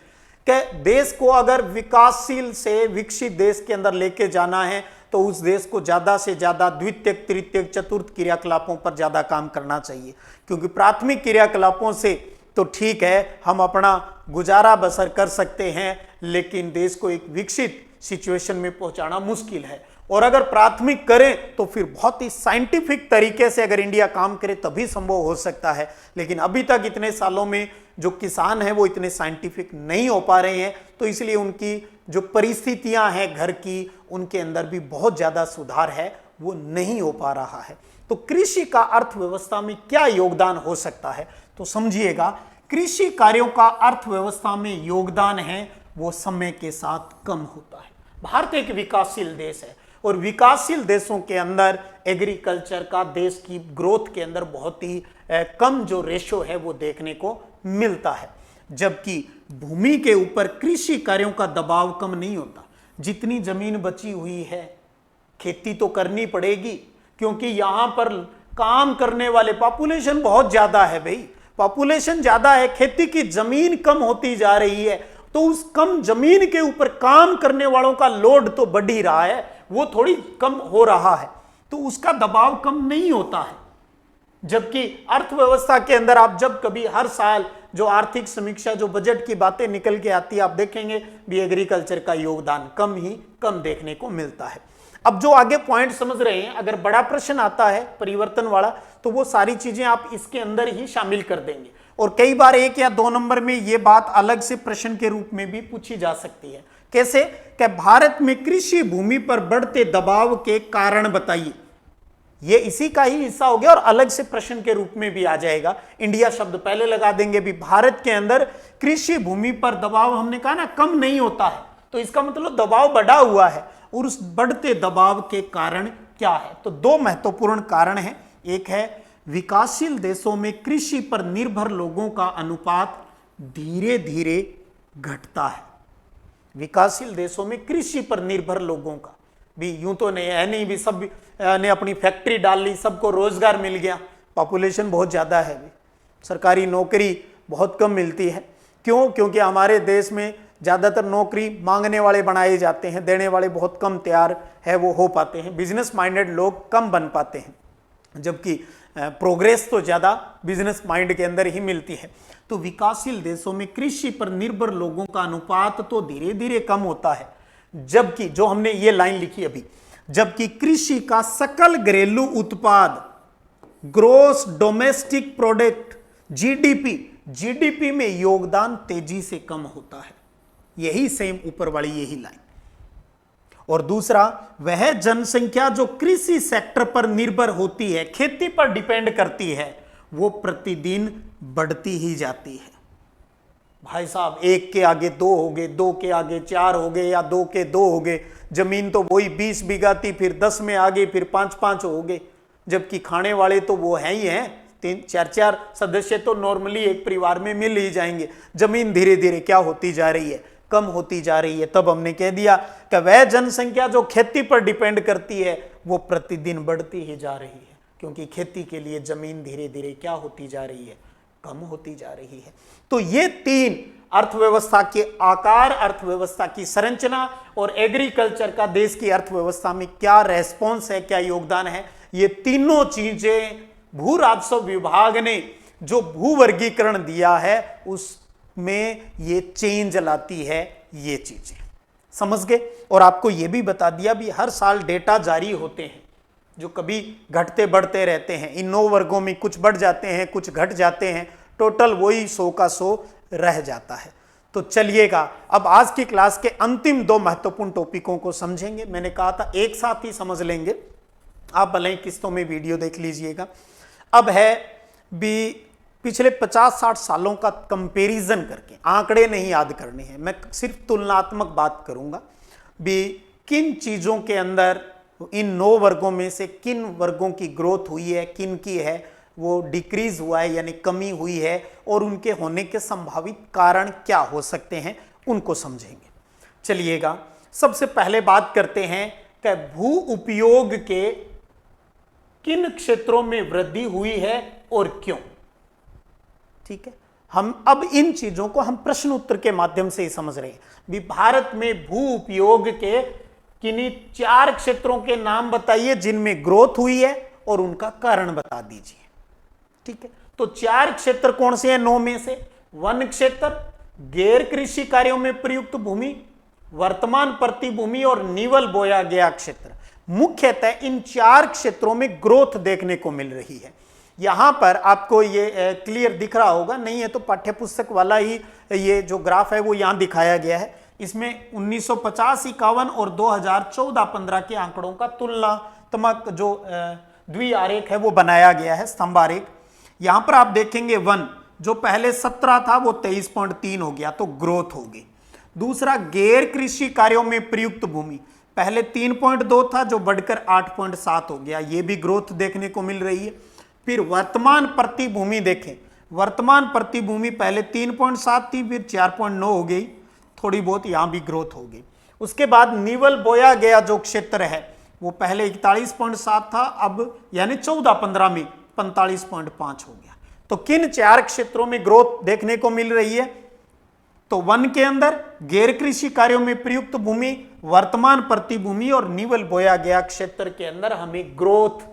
कि देश को अगर विकासशील से विकसित देश के अंदर लेके जाना है तो उस देश को ज्यादा से ज्यादा द्वितीयक, तृतीयक, चतुर्थ क्रियाकलापों पर ज्यादा काम करना चाहिए। क्योंकि प्राथमिक क्रियाकलापों से तो ठीक है हम अपना गुजारा बसर कर सकते हैं, लेकिन देश को एक विकसित सिचुएशन में पहुंचाना मुश्किल है। और अगर प्राथमिक करें तो फिर बहुत ही साइंटिफिक तरीके से अगर इंडिया काम करे तभी संभव हो सकता है। लेकिन अभी तक इतने सालों में जो किसान हैं वो इतने साइंटिफिक नहीं हो पा रहे हैं, तो इसलिए उनकी जो परिस्थितियां हैं घर की, उनके अंदर भी बहुत ज्यादा सुधार है, वो नहीं हो पा रहा है। तो कृषि का अर्थव्यवस्था में क्या योगदान हो सकता है? तो समझिएगा, कृषि कार्यों का अर्थव्यवस्था में योगदान है वो समय के साथ कम होता है। भारत एक विकासशील देश है और विकासशील देशों के अंदर एग्रीकल्चर का देश की ग्रोथ के अंदर बहुत ही कम जो रेशो है वो देखने को मिलता है। जबकि भूमि के ऊपर कृषि कार्यों का दबाव कम नहीं होता। जितनी जमीन बची हुई है खेती तो करनी पड़ेगी, क्योंकि यहां पर काम करने वाले पॉपुलेशन बहुत ज्यादा है भाई, पॉपुलेशन ज्यादा है, खेती की जमीन कम होती जा रही है, तो उस कम जमीन के ऊपर काम करने वालों का लोड तो बढ़ ही रहा है, वो थोड़ी कम हो रहा है, तो उसका दबाव कम नहीं होता है। जबकि अर्थव्यवस्था के अंदर आप जब कभी हर साल जो आर्थिक समीक्षा, जो बजट की बातें निकल के आती है, आप देखेंगे भी एग्रीकल्चर का योगदान कम देखने को मिलता है। अब जो आगे पॉइंट समझ रहे हैं, अगर बड़ा प्रश्न आता है परिवर्तन वाला, तो वो सारी चीजें आप इसके अंदर ही शामिल कर देंगे, और कई बार 1 या 2 नंबर में ये बात अलग से प्रश्न के रूप में भी पूछी जा सकती है। कैसे? कि भारत में कृषि भूमि पर बढ़ते दबाव के कारण बताइए। ये इसी का ही हिस्सा हो गया और अलग से प्रश्न के रूप में भी आ जाएगा। इंडिया शब्द पहले लगा देंगे भी भारत के अंदर कृषि भूमि पर दबाव, हमने कहा ना, कम नहीं होता है, तो इसका मतलब दबाव बढ़ा हुआ है, और उस बढ़ते दबाव के कारण क्या है? तो 2 महत्वपूर्ण कारण हैं। एक है विकासशील देशों में कृषि पर निर्भर लोगों का अनुपात धीरे धीरे घटता है। विकासशील देशों में कृषि पर निर्भर लोगों का भी, यूं तो नहीं है, नहीं भी सब ने अपनी फैक्ट्री डाल ली, सबको रोजगार मिल गया, पॉपुलेशन बहुत ज्यादा है भी, सरकारी नौकरी बहुत कम मिलती है। क्यों? क्योंकि हमारे देश में ज्यादातर नौकरी मांगने वाले बनाए जाते हैं, देने वाले बहुत कम तैयार है वो हो पाते हैं, बिजनेस माइंडेड लोग कम बन पाते हैं, जबकि प्रोग्रेस तो ज्यादा बिजनेस माइंड के अंदर ही मिलती है। तो विकासशील देशों में कृषि पर निर्भर लोगों का अनुपात तो धीरे धीरे कम होता है, जबकि जो हमने ये लाइन लिखी अभी, जबकि कृषि का सकल घरेलू उत्पाद, ग्रोस डोमेस्टिक प्रोडक्ट, जीडीपी में योगदान तेजी से कम होता है। यही सेम ऊपर वाली यही लाइन। और दूसरा, वह जनसंख्या जो कृषि सेक्टर पर निर्भर होती है, खेती पर डिपेंड करती है, वो प्रतिदिन बढ़ती ही जाती है। भाई साहब, 1 के आगे 2 हो गए, 2 के आगे 4 हो गए, या 2 के 2 हो गए, जमीन तो वही 20 बीघा थी, फिर 10 में आ गई, फिर 5 हो गए, जबकि खाने वाले तो वो हैं ही हैं, 3-4 सदस्य तो नॉर्मली एक परिवार में मिल ही जाएंगे। जमीन धीरे धीरे क्या होती जा रही है? कम होती जा रही है। तब हमने कह दिया कि वह जनसंख्या जो खेती पर डिपेंड करती है वो प्रतिदिन बढ़ती ही जा रही है, क्योंकि खेती के लिए जमीन धीरे धीरे क्या होती जा रही है? कम होती जा रही है। तो ये 3 अर्थव्यवस्था के आकार, अर्थव्यवस्था की संरचना और एग्रीकल्चर का देश की अर्थव्यवस्था में क्या रेस्पॉन्स है, क्या योगदान है, ये तीनों चीजें भू राजस्व विभाग ने जो भूवर्गीकरण दिया है उसमें ये चेंज लाती है। ये चीजें समझ गए। और आपको ये भी बता दिया भी हर साल डेटा जारी होते हैं जो कभी घटते बढ़ते रहते हैं। इन 9 वर्गों में कुछ बढ़ जाते हैं, कुछ घट जाते हैं, टोटल वही 100 का 100 रह जाता है। तो चलिएगा अब आज की क्लास के अंतिम 2 महत्वपूर्ण टॉपिकों को समझेंगे। मैंने कहा था एक साथ ही समझ लेंगे, आप भले ही किस्तों में वीडियो देख लीजिएगा। अब है भी पिछले 50-60 सालों का कंपैरिजन करके, आंकड़े नहीं याद करने हैं, मैं सिर्फ तुलनात्मक बात करूंगा भी किन चीजों के अंदर इन 9 वर्गों में से किन वर्गों की ग्रोथ हुई है, किन की है वो डिक्रीज हुआ है यानी कमी हुई है, और उनके होने के संभावित कारण क्या हो सकते हैं उनको समझेंगे। चलिएगा सबसे पहले बात करते हैं कि भू उपयोग के किन क्षेत्रों में वृद्धि हुई है और क्यों। ठीक है, हम अब इन चीजों को हम प्रश्न उत्तर के माध्यम से ही समझ रहे हैं भी भारत में भू उपयोग के किन्हीं 4 क्षेत्रों के नाम बताइए जिनमें ग्रोथ हुई है और उनका कारण बता दीजिए। ठीक है, तो 4 क्षेत्र कौन से हैं 9 में से? वन क्षेत्र, गैर कृषि कार्यों में प्रयुक्त भूमि, वर्तमान प्रतिभूमि और निवल बोया गया क्षेत्र। मुख्यतः इन 4 क्षेत्रों में ग्रोथ देखने को मिल रही है। यहां पर आपको ये क्लियर दिख रहा होगा, नहीं है तो पाठ्यपुस्तक वाला ही ये जो ग्राफ है वो यहां दिखाया गया है। इसमें 1950-51 और 2014-15 के आंकड़ों का तुलनात्मक जो द्विआरेख है वो बनाया गया है, स्तंभ आरेख। यहां पर आप देखेंगे वन जो पहले 17 था वो 23.3 हो गया, तो ग्रोथ हो गई। दूसरा, गैर कृषि कार्यों में प्रयुक्त भूमि पहले 3.2 था जो बढ़कर 8.7 हो गया, ये भी ग्रोथ देखने को मिल रही है। फिर वर्तमान प्रतिभूमि देखें, वर्तमान प्रति भूमि पहले 3.7 थी, फिर 4.9 हो गई, थोड़ी बहुत यहां भी ग्रोथ हो गई। उसके बाद निवल बोया गया जो क्षेत्र है वो पहले 41.7 था, अब यानी 14-15 में 45.5 हो गया। तो किन 4 क्षेत्रों में ग्रोथ देखने को मिल रही है? तो वन के अंदर, गैर कृषि कार्यों में प्रयुक्त भूमि, वर्तमान प्रति भूमि और निवल बोया गया क्षेत्र के अंदर हमें ग्रोथ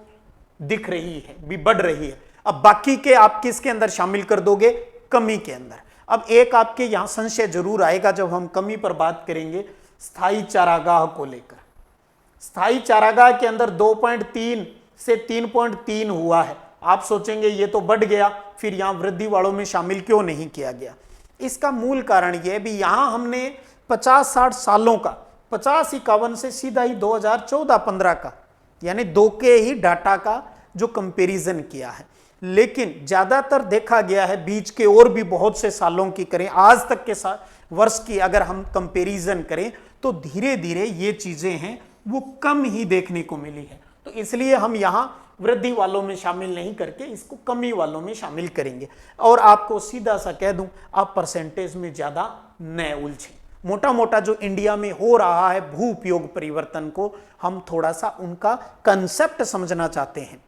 दिख रही है, भी बढ़ रही है। अब बाकी के आप किसके अंदर शामिल कर दोगे? कमी के अंदर। अब एक आपके यहां संशय जरूर आएगा जब हम कमी पर बात करेंगे, स्थायी चारागाह को लेकर। स्थायी चारागाह के अंदर 2.3 से 3.3 हुआ है। आप सोचेंगे ये तो बढ़ गया, फिर यहां वृद्धि वालों में शामिल क्यों नहीं किया गया? इसका मूल कारण यह है भी यहां हमने 50-60 सालों का, 50-51 से सीधा ही 2014-15 का, यानी 2 के ही डाटा का जो कंपैरिजन किया है। लेकिन ज्यादातर देखा गया है बीच के और भी बहुत से सालों की करें, आज तक के वर्ष की अगर हम कंपैरिजन करें तो धीरे धीरे ये चीजें हैं वो कम ही देखने को मिली है। तो इसलिए हम यहां वृद्धि वालों में शामिल नहीं करके इसको कमी वालों में शामिल करेंगे। और आपको सीधा सा कह दूं, आप परसेंटेज में ज्यादा न उलझें। मोटा मोटा जो इंडिया में हो रहा है भू उपयोग परिवर्तन को, हम थोड़ा सा उनका कंसेप्ट समझना चाहते हैं।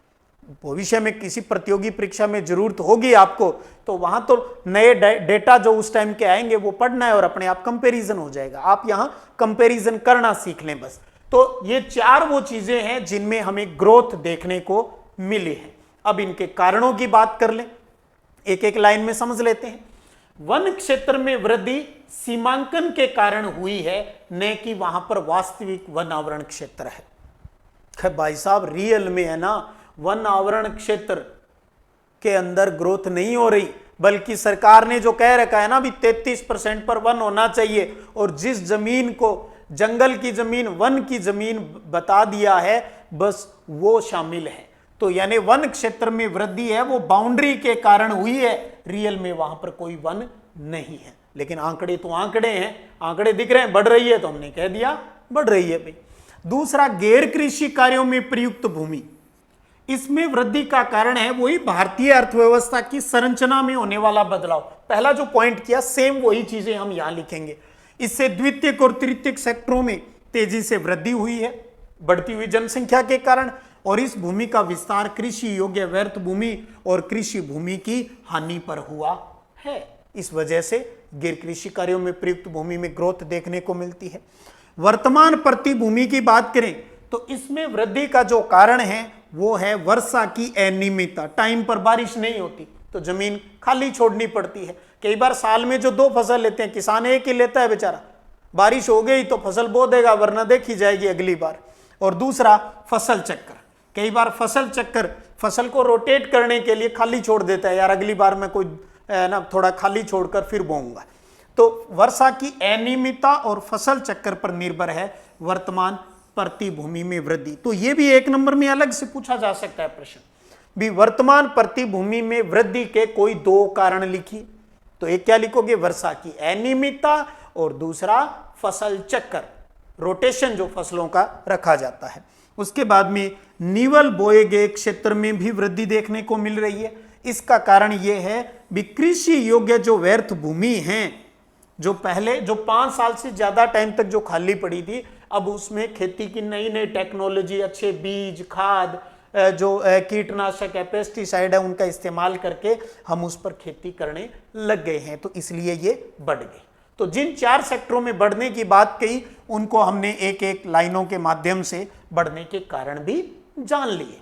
भविष्य में किसी प्रतियोगी परीक्षा में जरूरत होगी आपको, तो वहां तो नए डेटा जो उस टाइम के आएंगे वो पढ़ना है और अपने आप कंपैरिजन हो जाएगा। आप यहां कंपैरिजन करना सीख लें बस। तो ये 4 वो चीजें हैं जिनमें हमें ग्रोथ देखने को मिली है। अब इनके कारणों की बात कर लें, एक एक लाइन में समझ लेते हैं। वन क्षेत्र में वृद्धि सीमांकन के कारण हुई है, न कि वहां पर वास्तविक वन आवरण क्षेत्र है। भाई साहब रियल में है ना, वन आवरण क्षेत्र के अंदर ग्रोथ नहीं हो रही, बल्कि सरकार ने जो कह रखा है ना भी 33% पर वन होना चाहिए, और जिस जमीन को जंगल की जमीन, वन की जमीन बता दिया है, बस वो शामिल है। तो यानी वन क्षेत्र में वृद्धि है वो बाउंड्री के कारण हुई है, रियल में वहां पर कोई वन नहीं है। लेकिन आंकड़े तो आंकड़े हैं, आंकड़े दिख रहे हैं बढ़ रही है, तो हमने कह दिया बढ़ रही है भाई। दूसरा, गैर कृषि कार्यों में प्रयुक्त भूमि, इसमें वृद्धि का कारण है वही भारतीय अर्थव्यवस्था की संरचना में होने वाला बदलाव। पहला जो पॉइंट किया सेम वही चीजें हम यहां लिखेंगे। इससे द्वितीयक और तृतीयक सेक्टरों में तेजी से वृद्धि हुई है बढ़ती हुई जनसंख्या के कारण, और इस भूमि का विस्तार कृषि योग्य व्यर्थ भूमि और कृषि भूमि की हानि पर हुआ है। इस वजह से गैर कृषि कार्यों में प्रयुक्त भूमि में ग्रोथ देखने को मिलती है। वर्तमान प्रति भूमि की बात करें तो इसमें वृद्धि का जो कारण है वो है वर्षा की अनियमितता। टाइम पर बारिश नहीं होती तो जमीन खाली छोड़नी पड़ती है। कई बार साल में जो 2 फसल लेते हैं, किसान एक ही लेता है बेचारा, बारिश हो गई तो फसल बो देगा वरना देखी जाएगी अगली बार। और दूसरा, फसल चक्कर, कई बार फसल चक्कर फसल को रोटेट करने के लिए खाली छोड़ देता है, यार अगली बार मैं कोई ना थोड़ा खाली छोड़कर फिर बोऊंगा। तो वर्षा की अनियमितता और फसल चक्कर पर निर्भर है वर्तमान प्रति भूमि में वृद्धि। तो यह भी 1 नंबर में अलग से पूछा जा सकता है प्रश्न भी, वर्तमान प्रति भूमि में वृद्धि के कोई 2 कारण लिखिए। तो एक क्या लिखोगे? वर्षा की अनियमितता, और दूसरा फसल चक्कर, रोटेशन जो फसलों का रखा जाता है। उसके बाद में निवल बोए गए क्षेत्र में भी वृद्धि देखने को मिल रही है। इसका कारण यह है भी कृषि योग्य जो व्यर्थ भूमि है, जो पहले जो 5 साल से ज्यादा टाइम तक जो खाली पड़ी थी, अब उसमें खेती की नई नई टेक्नोलॉजी, अच्छे बीज, खाद, जो कीटनाशक है, पेस्टिसाइड है, उनका इस्तेमाल करके हम उस पर खेती करने लग गए हैं, तो इसलिए ये बढ़ गई। तो जिन 4 सेक्टरों में बढ़ने की बात कही उनको हमने एक एक लाइनों के माध्यम से बढ़ने के कारण भी जान लिए,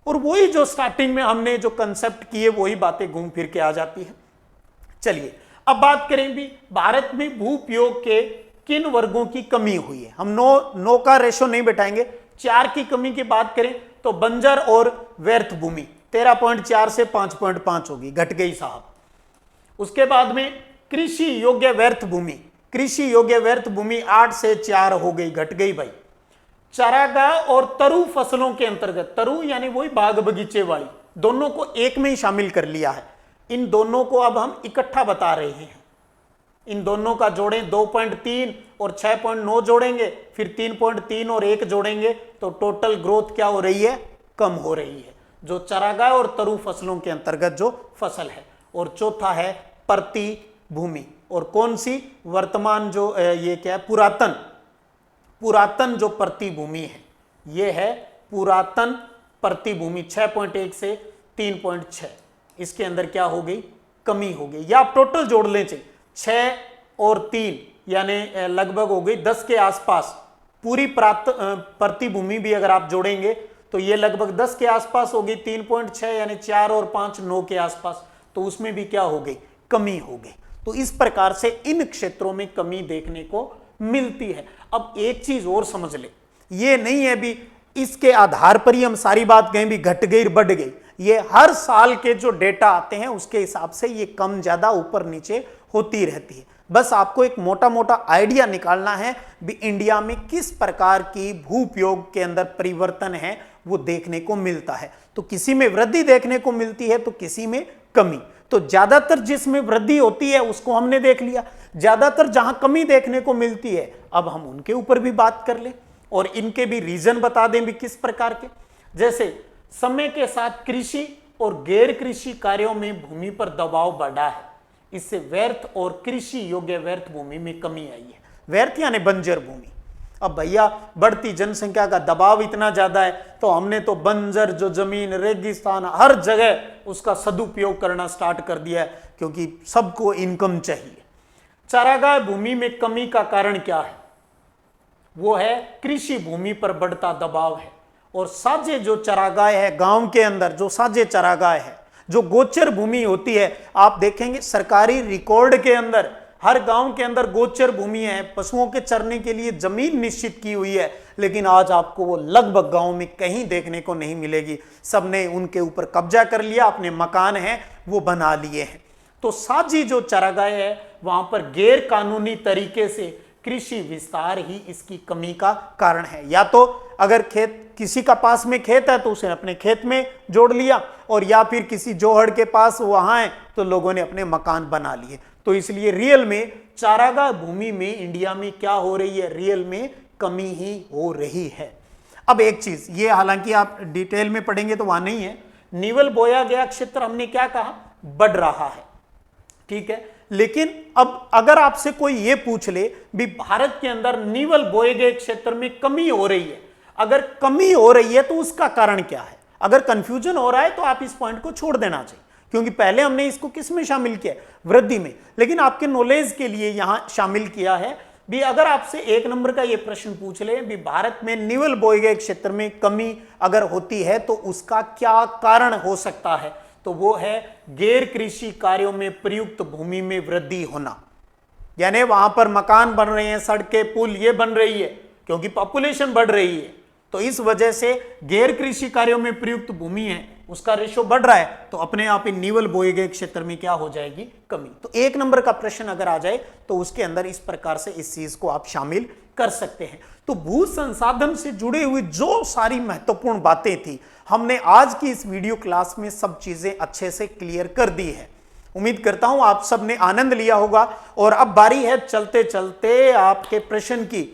और वही जो स्टार्टिंग में हमने जो कंसेप्ट किए वही बातें घूम फिर के आ जाती है। चलिए अब बात करें भी भारत में भू उपयोग के किन वर्गों की कमी हुई है। हम 9 का रेशो नहीं बैठाएंगे। 4 की कमी की बात करें तो बंजर और व्यर्थ भूमि 13.4 से 5.5 होगी, घट गई साहब। उसके बाद में कृषि योग्य व्यर्थ भूमि, कृषि योग्य व्यर्थ भूमि 8 से 4 हो गई, घट गई भाई। चारागाह और तरु फसलों के अंतर्गत, तरु यानी वही बाग बगीचे वाली, दोनों को एक में ही शामिल कर लिया है। इन दोनों को अब हम इकट्ठा बता रहे हैं। इन दोनों का जोड़ें 2.3 और 6.9 जोड़ेंगे, फिर 3.3 और 1 जोड़ेंगे, तो टोटल ग्रोथ क्या हो रही है? कम हो रही है, जो चारागाह और तरु फसलों के अंतर्गत जो फसल है। और चौथा है प्रतिभूमि। और कौन सी? वर्तमान जो ये क्या है, पुरातन जो प्रतिभूमि है, ये है पुरातन प्रतिभूमि। 6.1 से 3.6, इसके अंदर क्या हो गई? कमी हो गई। या आप टोटल जोड़ लें, 6 और 3 यानी लगभग हो गई 10 के आसपास। पूरी प्रतिभूमि भी अगर आप जोड़ेंगे तो ये लगभग 10 के आसपास होगी। 3.6 यानी 4 और 5 9 के आसपास, तो उसमें भी क्या हो गई? कमी हो गई। तो इस प्रकार से इन क्षेत्रों में कमी देखने को मिलती है। अब एक चीज और समझ ले, ये नहीं है भी इसके आधार पर ही हम सारी बात कहें भी घट गई बढ़ गई। ये हर साल के जो डेटा आते हैं उसके हिसाब से ये कम ज्यादा ऊपर नीचे होती रहती है। बस आपको एक मोटा मोटा आइडिया निकालना है भी इंडिया में किस प्रकार की भू उपयोग के अंदर परिवर्तन है वो देखने को मिलता है। तो किसी में वृद्धि देखने को मिलती है तो किसी में कमी। तो ज्यादातर जिसमें वृद्धि होती है उसको हमने देख लिया, ज्यादातर जहां कमी देखने को मिलती है अब हम उनके ऊपर भी बात कर ले और इनके भी रीजन बता दें भी किस प्रकार के। जैसे समय के साथ कृषि और गैर कृषि कार्यों में भूमि पर दबाव बढ़ा है, इससे व्यर्थ और कृषि योग्य व्यर्थ भूमि में कमी आई है। व्यर्थ यानी बंजर भूमि। अब भैया बढ़ती जनसंख्या का दबाव इतना ज्यादा है तो हमने तो बंजर जो जमीन, रेगिस्तान, हर जगह उसका सदुपयोग करना स्टार्ट कर दिया है क्योंकि सबको इनकम चाहिए। चारागाह भूमि में कमी का कारण क्या है? वो है कृषि भूमि पर बढ़ता दबाव है। और साझे जो चारागाह है गांव के अंदर, जो साझे चारागाह है, जो गोचर भूमि होती है, आप देखेंगे सरकारी रिकॉर्ड के अंदर हर गांव के अंदर गोचर भूमि है, पशुओं के चरने के लिए जमीन निश्चित की हुई है, लेकिन आज आपको वो लगभग गांव में कहीं देखने को नहीं मिलेगी। सबने उनके ऊपर कब्जा कर लिया, अपने मकान हैं वो बना लिए हैं। तो साझी जो चारागाह है वहां पर गैर कानूनी तरीके से कृषि विस्तार ही इसकी कमी का कारण है। या तो अगर खेत किसी का पास में खेत है तो उसे अपने खेत में जोड़ लिया, और या फिर किसी जोहड़ के पास वहां है तो लोगों ने अपने मकान बना लिए। तो इसलिए रियल में चारागाह भूमि में इंडिया में क्या हो रही है? रियल में कमी ही हो रही है। अब एक चीज ये, हालांकि आप डिटेल में पढ़ेंगे तो वहां नहीं है, नीवल बोया गया क्षेत्र हमने क्या कहा? बढ़ रहा है, ठीक है। लेकिन अब अगर आपसे कोई ये पूछ ले भी भारत के अंदर नीवल बोए गए क्षेत्र में कमी हो रही है, अगर कमी हो रही है तो उसका कारण क्या है? अगर कंफ्यूजन हो रहा है तो आप इस पॉइंट को छोड़ देना चाहिए, क्योंकि पहले हमने इसको किस में शामिल किया? वृद्धि में। लेकिन आपके नॉलेज के लिए यहां शामिल किया है भी अगर आपसे 1 नंबर का ये प्रश्न पूछ ले भी भारत में नीवल बोए गए क्षेत्र में कमी अगर होती है तो उसका क्या कारण हो सकता है, तो वो है गैर कृषि कार्यों में प्रयुक्त भूमि में वृद्धि होना। यानी वहां पर मकान बन रहे हैं, सड़कें, पुल ये बन रही है क्योंकि पॉपुलेशन बढ़ रही है, तो इस वजह से गैर कृषि कार्यों में प्रयुक्त भूमि है उसका रेशो बढ़ रहा है, तो अपने आप ही नीवल बोए गए क्षेत्र में क्या हो जाएगी? कमी। तो 1 नंबर का प्रश्न अगर आ जाए तो उसके अंदर इस प्रकार से इस चीज को आप शामिल कर सकते हैं। तो भू संसाधन से जुड़े हुए जो सारी महत्वपूर्ण बातें थी हमने आज की इस वीडियो क्लास में सब चीजें अच्छे से क्लियर कर दी है। उम्मीद करता हूं आप सबने आनंद लिया होगा। और अब बारी है चलते चलते आपके प्रश्न की।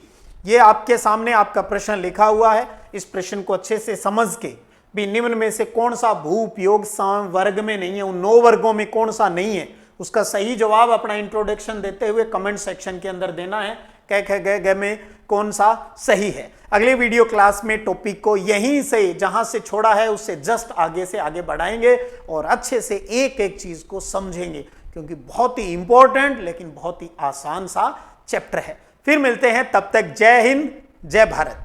ये आपके सामने आपका प्रश्न लिखा हुआ है, इस प्रश्न को अच्छे से समझ के भी निम्न में से कौन सा भू उपयोग वर्ग में नहीं है, उन 9 वर्गों में कौन सा नहीं है, उसका सही जवाब अपना इंट्रोडक्शन देते हुए कमेंट सेक्शन के अंदर देना है। कह गए में कौन सा सही है। अगले वीडियो क्लास में टॉपिक को यहीं से जहां से छोड़ा है उससे जस्ट आगे से आगे बढ़ाएंगे और अच्छे से एक एक चीज को समझेंगे, क्योंकि बहुत ही इंपॉर्टेंट लेकिन बहुत ही आसान सा चैप्टर है। फिर मिलते हैं, तब तक जय हिंद, जय भारत।